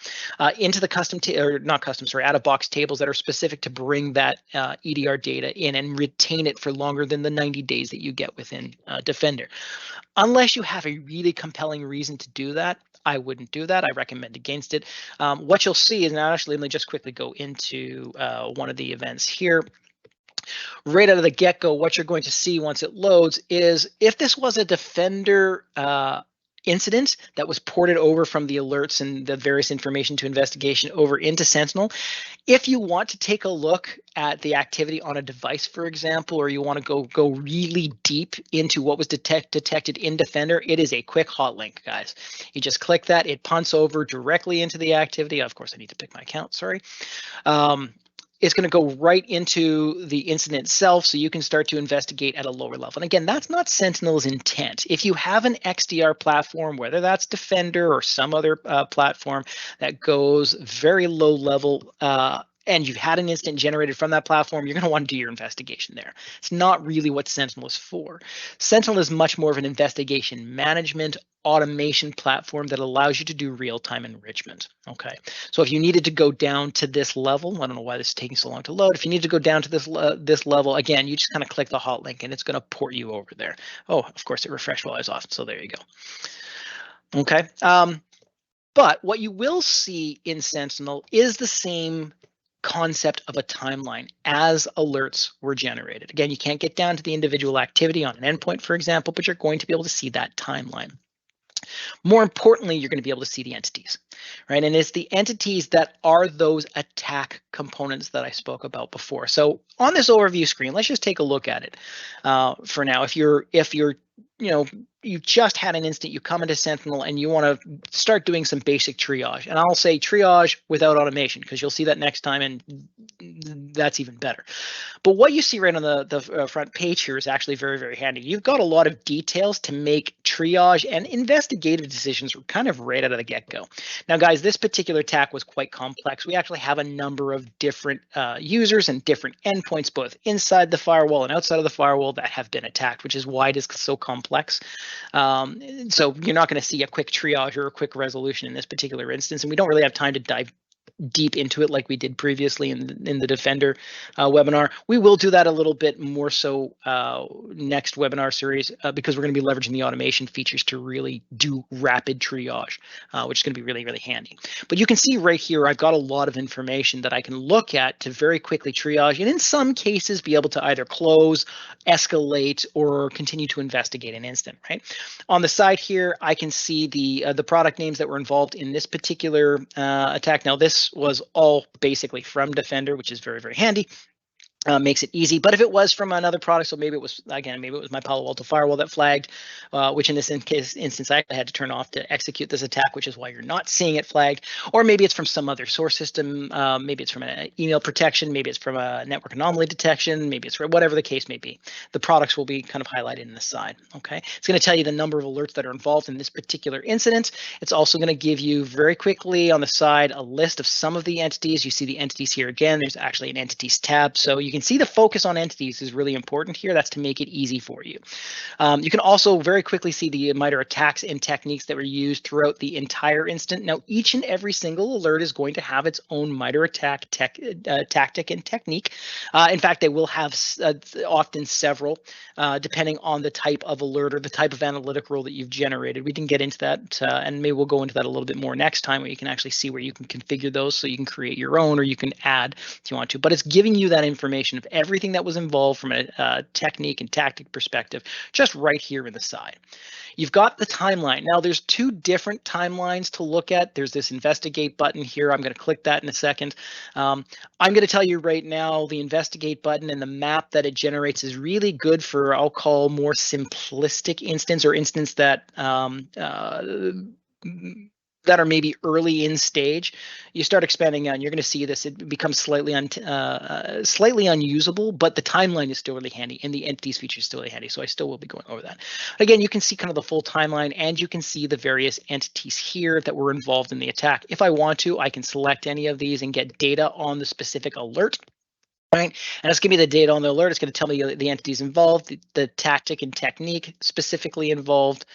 into the custom, or not custom, sorry, out-of-box tables that are specific to bring that EDR data in and retain it for longer than the 90 days that you get within Defender. Unless you have a really compelling reason to do that, I wouldn't do that. I recommend against it. What you'll see is, now actually, let me just quickly go into one of the events here. Right out of the get-go, what you're going to see once it loads is if this was a Defender incident that was ported over from the alerts and the various information to investigation over into Sentinel, if you want to take a look at the activity on a device, for example, or you want to go really deep into what was detected in Defender, it is a quick hot link, guys. You just click that, it punts over directly into the activity. Of course, I need to pick my account, sorry. It's going to go right into the incident itself, so you can start to investigate at a lower level. And again, that's not Sentinel's intent. If you have an XDR platform, whether that's Defender or some other platform that goes very low level, and you've had an incident generated from that platform, you're going to want to do your investigation there. It's not really what Sentinel is for. Sentinel is much more of an investigation management automation platform that allows you to do real-time enrichment. Okay, so if you needed to go down to this level, I don't know why this is taking so long to load. If you need to go down to this level, again, you just kind of click the hot link and it's going to port you over there. Oh, of course, it refreshed while I was off, so there you go. Okay, but what you will see in Sentinel is the same concept of a timeline as alerts were generated. Again, you can't get down to the individual activity on an endpoint, for example, but you're going to be able to see that timeline. More importantly, you're going to be able to see the entities, right? And it's the entities that are those attack components that I spoke about before. So on this overview screen, let's just take a look at it for now. If you're you just had an incident, you come into Sentinel and you want to start doing some basic triage. And I'll say triage without automation, because you'll see that next time, and that's even better. But what you see right on the front page here is actually very, very handy. You've got a lot of details to make triage and investigative decisions kind of right out of the get-go. Now, guys, this particular attack was quite complex. We actually have a number of different users and different endpoints, both inside the firewall and outside of the firewall, that have been attacked, which is why it is so complex. So you're not going to see a quick triage or a quick resolution in this particular instance, and we don't really have time to dive deep into it like we did previously in the Defender webinar. We will do that a little bit more so next webinar series because we're going to be leveraging the automation features to really do rapid triage, which is going to be really, really handy. But you can see right here, I've got a lot of information that I can look at to very quickly triage, and in some cases be able to either close, escalate, or continue to investigate an incident, right? On the side here, I can see the product names that were involved in this particular attack. Now, this was all basically from Defender, which is very, very handy. Makes it easy. But if it was from another product, so maybe it was, again, maybe it was my Palo Alto firewall that flagged, which in this instance, I had to turn off to execute this attack, which is why you're not seeing it flagged. Or maybe it's from some other source system. Maybe it's from an email protection. Maybe it's from a network anomaly detection. Maybe it's from whatever the case may be. The products will be kind of highlighted in the side. Okay, it's going to tell you the number of alerts that are involved in this particular incident. It's also going to give you very quickly on the side a list of some of the entities. You see the entities here again. There's actually an entities tab, so you can see the focus on entities is really important here. That's to make it easy for you. You can also very quickly see the MITRE attacks and techniques that were used throughout the entire incident. Now, each and every single alert is going to have its own MITRE attack tactic and technique. In fact, they will have often several, depending on the type of alert or the type of analytic rule that you've generated. We can get into that, and maybe we'll go into that a little bit more next time, where you can actually see where you can configure those so you can create your own, or you can add if you want to. But it's giving you that information information of everything that was involved from a technique and tactic perspective, just right here in the side. You've got the timeline. Now there's two different timelines to look at. There's this investigate button here. I'm going to click that in a second. I'm going to tell you right now, the investigate button and the map that it generates is really good for, I'll call, more simplistic instance, or instance that that are maybe early in stage. You start expanding on, you're going to see this, it becomes slightly unusable, but the timeline is still really handy and the entities feature is still really handy. So I still will be going over that. Again, you can see kind of the full timeline, and you can see the various entities here that were involved in the attack. If I want to, I can select any of these and get data on the specific alert. Right, and it's giving me the data on the alert. It's going to tell me the entities involved, the tactic and technique specifically involved.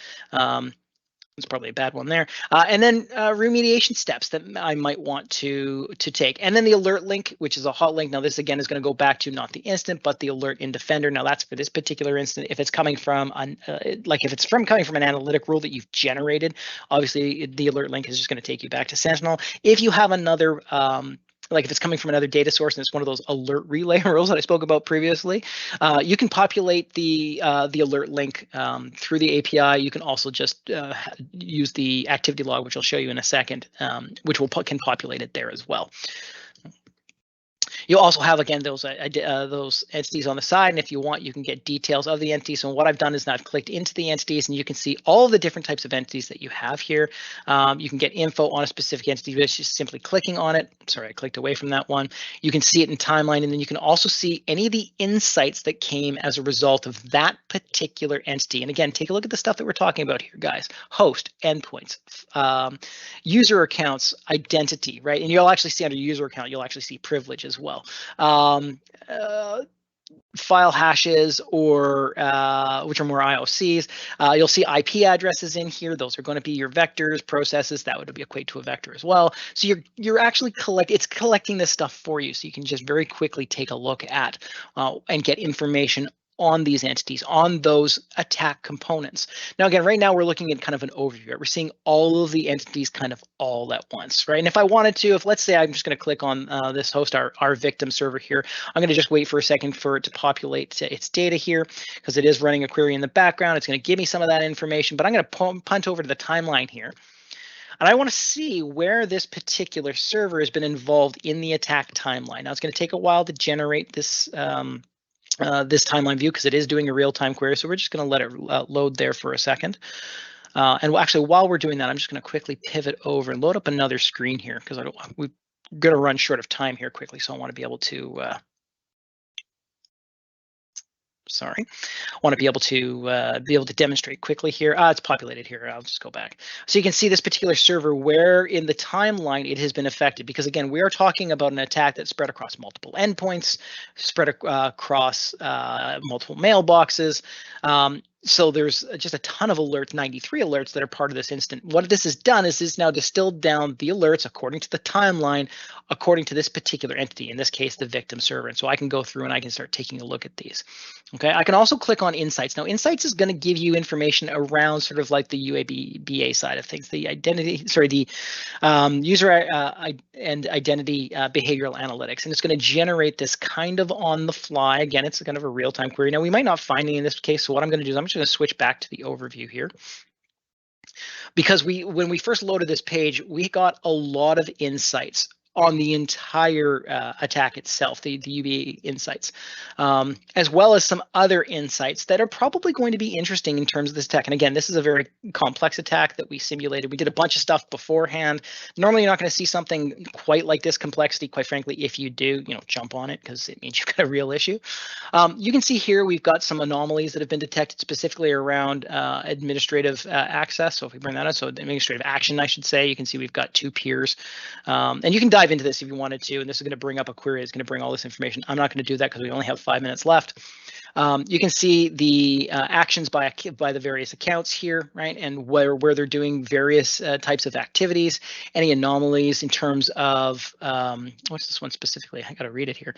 It's probably a bad one there. And then remediation steps that I might want to take. And then the alert link, which is a hot link. Now this again is going to go back to not the instant, but the alert in Defender. Now that's for this particular instant. If it's coming from coming from an analytic rule that you've generated, obviously the alert link is just going to take you back to Sentinel. If you have another like if it's coming from another data source and it's one of those alert relay rules that I spoke about previously, you can populate the alert link through the API. You can also just use the activity log, which I'll show you in a second, which can populate it there as well. You'll also have, again, those entities on the side, and if you want, you can get details of the entities. And what I've done is now I've clicked into the entities, and you can see all the different types of entities that you have here. You can get info on a specific entity by just simply clicking on it. Sorry, I clicked away from that one. You can see it in timeline, and then you can also see any of the insights that came as a result of that particular entity. And again, take a look at the stuff that we're talking about here, guys. Host, endpoints, user accounts, identity, right? And you'll actually see under user account, you'll actually see privilege as well. File hashes, or which are more IOCs. You'll see IP addresses in here. Those are going to be your vectors, processes. That would equate to a vector as well. So you're actually it's collecting this stuff for you, so you can just very quickly take a look at and get information on these entities, on those attack components. Now, again, right now we're looking at kind of an overview. We're seeing all of the entities kind of all at once, right? And if I wanted to, let's say I'm just going to click on this host, our victim server here, I'm going to just wait for a second for it to populate its data here, because it is running a query in the background. It's going to give me some of that information, but I'm going to punt over to the timeline here. And I want to see where this particular server has been involved in the attack timeline. Now, it's going to take a while to generate this this timeline view, because it is doing a real-time query. So we're just going to let it load there for a second. And actually, while we're doing that, I'm just going to quickly pivot over and load up another screen here, because we're going to run short of time here quickly. So I want to be able to demonstrate quickly here. It's populated here. I'll just go back. So you can see this particular server, where in the timeline it has been affected, because again, we are talking about an attack that spread across multiple endpoints, spread across multiple mailboxes. So there's just a ton of alerts, 93 alerts that are part of this instant. What this has done is it's now distilled down the alerts according to the timeline, according to this particular entity, in this case, the victim server. And so I can go through and I can start taking a look at these. Okay, I can also click on Insights. Now, Insights is going to give you information around sort of like the UABA side of things, the user and identity behavioral analytics. And it's going to generate this kind of on the fly. Again, it's kind of a real-time query. Now, we might not find any in this case. So what I'm going to do is I'm just going to switch back to the overview here, because when we first loaded this page, we got a lot of insights on the entire attack itself, the UBA insights, as well as some other insights that are probably going to be interesting in terms of this attack. And again, this is a very complex attack that we simulated. We did a bunch of stuff beforehand. Normally, you're not going to see something quite like this complexity. Quite frankly, if you do, jump on it, because it means you've got a real issue. You can see here we've got some anomalies that have been detected specifically around administrative access. So if we bring that up, so administrative action, I should say, you can see we've got 2 peers, and you can dive into this if you wanted to, and this is going to bring up a query. It's going to bring all this information. I'm not going to do that because we only have 5 minutes left. You can see the actions by the various accounts here, right, and where they're doing various types of activities, any anomalies in terms of what's this one specifically? I got to read it here.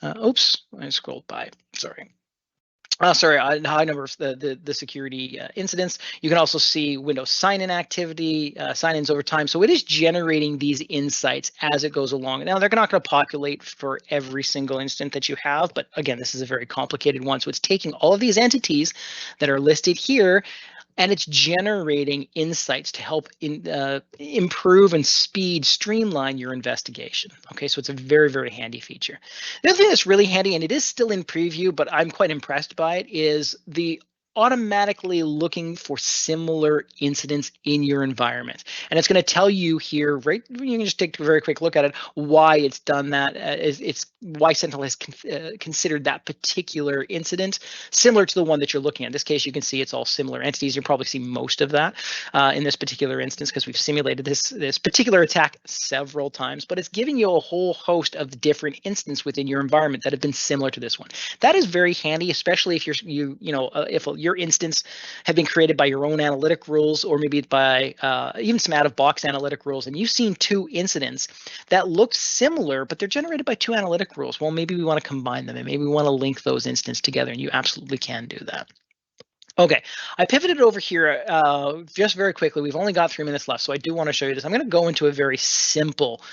Oops, I scrolled by. Sorry. Sorry, a high number of the security incidents. You can also see Windows sign-in activity, sign-ins over time. So it is generating these insights as it goes along. Now, they're not going to populate for every single instant that you have, but again, this is a very complicated one. So it's taking all of these entities that are listed here, and it's generating insights to help improve and streamline your investigation. Okay, so it's a very, very handy feature. The other thing that's really handy, and it is still in preview, but I'm quite impressed by it, is the automatically looking for similar incidents in your environment. And it's going to tell you here, right? You can just take a very quick look at it, why it's done that. It's why Sentinel has considered that particular incident similar to the one that you're looking at. In this case, you can see it's all similar entities. You'll probably see most of that in this particular instance because we've simulated this particular attack several times, but it's giving you a whole host of different instances within your environment that have been similar to this one. That is very handy, especially if if your instance have been created by your own analytic rules, or maybe by even some out-of-box analytic rules, and you've seen two incidents that look similar, but they're generated by two analytic rules. Well, maybe we want to combine them, and maybe we want to link those instances together, and you absolutely can do that. Okay, I pivoted over here just very quickly. We've only got 3 minutes left, so I do want to show you this. I'm going to go into a very simple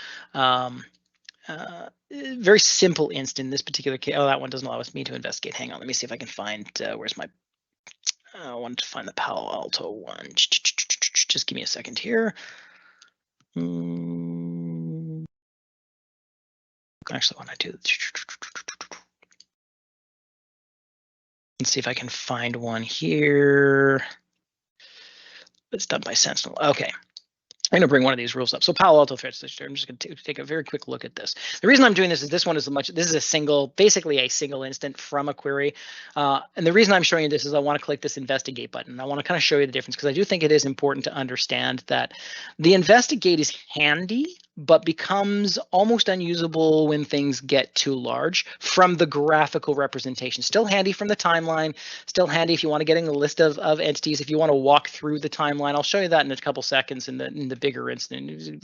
instant in this particular case. Oh, that one doesn't allow me to investigate. Hang on, let me see if I can find where's my. I wanted to find the Palo Alto one. Just give me a second here. Actually, when I do, let's see if I can find one here. It's done by Sentinel. Okay. I'm going to bring one of these rules up. So Palo Alto Threat Stitcher, I'm just going to take a very quick look at this. The reason I'm doing this is this is basically a single instant from a query. And the reason I'm showing you this is I want to click this investigate button. I want to kind of show you the difference because I do think it is important to understand that the investigate is handy, but becomes almost unusable when things get too large from the graphical representation. Still handy from the timeline, still handy if you want to get in the list of entities, if you want to walk through the timeline. I'll show you that in a couple seconds in the bigger incident.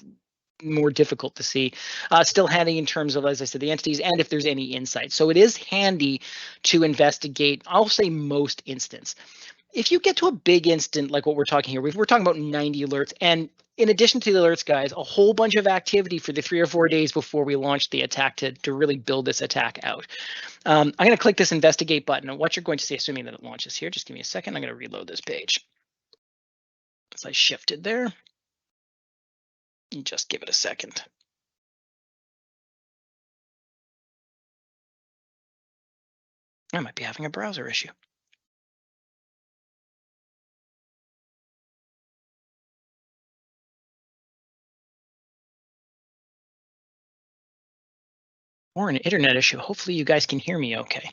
More difficult to see. Still handy in terms of, as I said, the entities and if there's any insight. So it is handy to investigate, I'll say most instance. If you get to a big instant like what we're talking here, we're talking about 90 alerts, and in addition to the alerts, guys, a whole bunch of activity for the 3 or 4 days before we launched the attack to really build this attack out. I'm going to click this investigate button, and what you're going to see, assuming that it launches here, just give me a second, I'm going to reload this page. As I shifted there, and just give it a second. I might be having a browser issue. Or an internet issue. Hopefully you guys can hear me okay.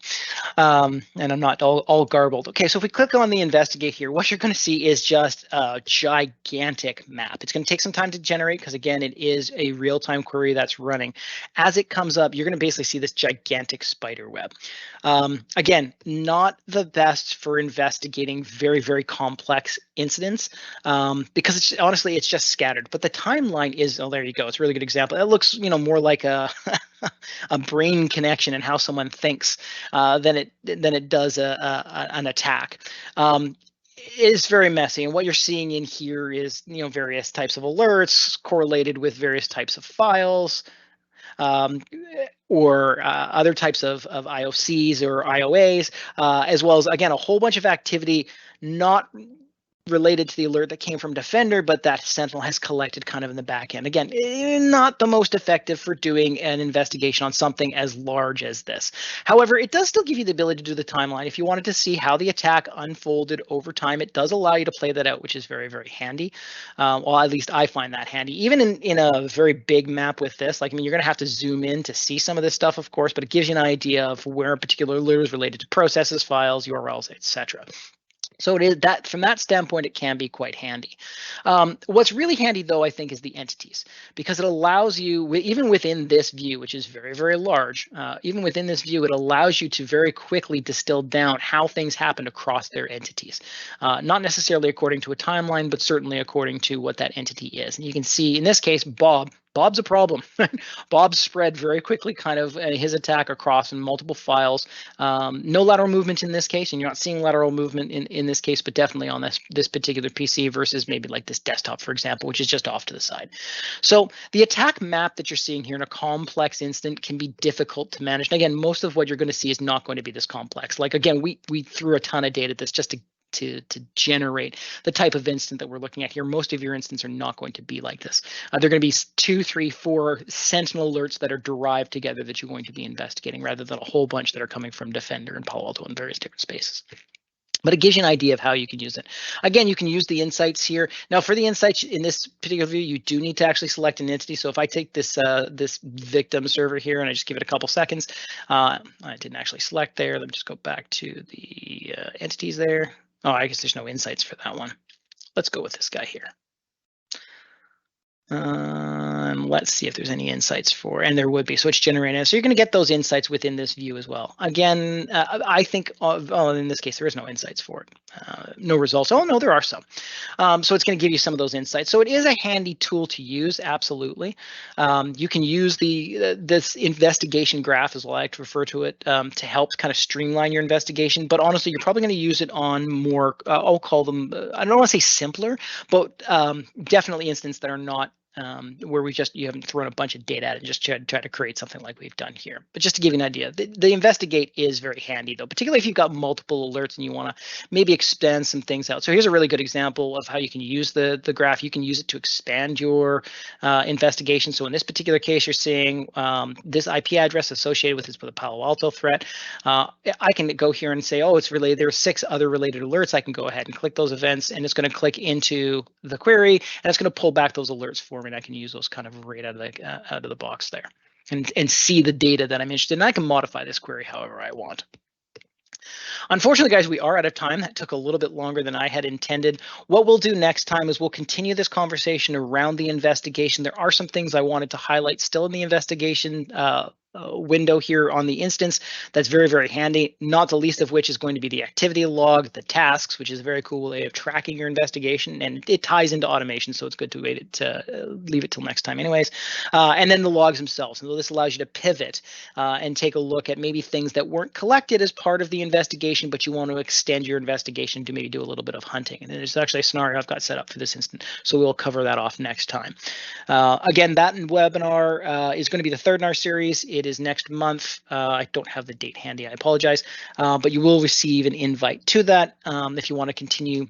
And I'm not all garbled. Okay, so if we click on the investigate here, what you're going to see is just a gigantic map. It's going to take some time to generate because, again, it is a real-time query that's running. As it comes up, you're going to basically see this gigantic spider web. Again, not the best for investigating very, very complex incidents because honestly, it's just scattered. But the timeline is, oh, there you go. It's a really good example. It looks, more like a brain connection and how someone thinks than it does an attack. Is very messy, and what you're seeing in here is various types of alerts correlated with various types of files. Or other types of IOCs or IOAs, as well as, again, a whole bunch of activity not related to the alert that came from Defender, but that Sentinel has collected kind of in the back end. Again, not the most effective for doing an investigation on something as large as this. However, it does still give you the ability to do the timeline. If you wanted to see how the attack unfolded over time, it does allow you to play that out, which is very, very handy. Well, at least I find that handy. Even in a very big map with this, you're going to have to zoom in to see some of this stuff, of course, but it gives you an idea of where a particular alert is related to processes, files, URLs, etc. So it is that from that standpoint, it can be quite handy. What's really handy, though, I think, is the entities, because it allows you, even within this view, which is very, very large, even within this view, it allows you to very quickly distill down how things happened across their entities, not necessarily according to a timeline, but certainly according to what that entity is. And you can see in this case, Bob Bob's a problem. Bob spread very quickly, kind of his attack across in multiple files. No lateral movement in this case, and you're not seeing lateral movement in this case, but definitely on this particular PC versus maybe like this desktop, for example, which is just off to the side. So the attack map that you're seeing here in a complex incident can be difficult to manage. And again, most of what you're going to see is not going to be this complex. Like again, we threw a ton of data at this just to generate the type of incident that we're looking at here. Most of your incidents are not going to be like this. They're going to be 2, 3, 4 Sentinel alerts that are derived together that you're going to be investigating, rather than a whole bunch that are coming from Defender and Palo Alto in various different spaces. But it gives you an idea of how you can use it. Again, you can use the insights here. Now, for the insights in this particular view, you do need to actually select an entity. So if I take this this victim server here and I just give it a couple seconds, I didn't actually select there. Let me just go back to the entities there. Oh, I guess there's no insights for that one. Let's go with this guy here. Let's see if there's any insights for, and there would be, so it's generated. So you're going to get those insights within this view as well. Again, I think, in this case, there is no insights for it. No results. Oh, no, there are some. So it's going to give you some of those insights. So it is a handy tool to use, absolutely. You can use this investigation graph, as I like to refer to it, to help kind of streamline your investigation. But honestly, you're probably going to use it on more, I'll call them, I don't want to say simpler, but definitely instances that are not where you haven't thrown a bunch of data at it and just try to create something like we've done here. But just to give you an idea, the investigate is very handy though, particularly if you've got multiple alerts and you want to maybe expand some things out. So here's a really good example of how you can use the graph. You can use it to expand your investigation. So in this particular case, you're seeing this IP address associated with the Palo Alto threat. I can go here and say, oh, it's related. There are 6 other related alerts. I can go ahead and click those events, and it's going to click into the query, and it's going to pull back those alerts for me. And I can use those kind of right out of the box there, and see the data that I'm interested in. I can modify this query however I want. Unfortunately, guys, we are out of time. That took a little bit longer than I had intended. What we'll do next time is we'll continue this conversation around the investigation. There are some things I wanted to highlight still in the investigation window here on the instance that's very, very handy, not the least of which is going to be the activity log, the tasks, which is a very cool way of tracking your investigation, and it ties into automation, so it's good to leave it till next time anyways. And then the logs themselves. So this allows you to pivot and take a look at maybe things that weren't collected as part of the investigation, but you want to extend your investigation to maybe do a little bit of hunting. And there's actually a scenario I've got set up for this instant, so we'll cover that off next time. Again, that webinar is going to be the 3rd in our series. It is next month. I don't have the date handy, I apologize, but you will receive an invite to that if you want to continue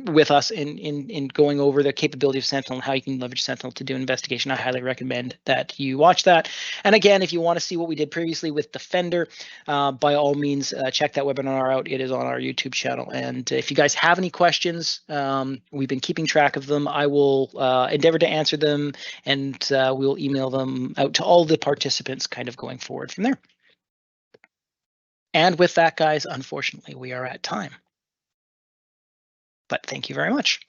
with us in going over the capability of Sentinel and how you can leverage Sentinel to do investigation. I highly recommend that you watch that. And again, if you want to see what we did previously with Defender, by all means, check that webinar out. It is on our YouTube channel. And if you guys have any questions, we've been keeping track of them. I will endeavor to answer them, and we'll email them out to all the participants kind of going forward from there. And with that, guys, unfortunately, we are at time. But thank you very much.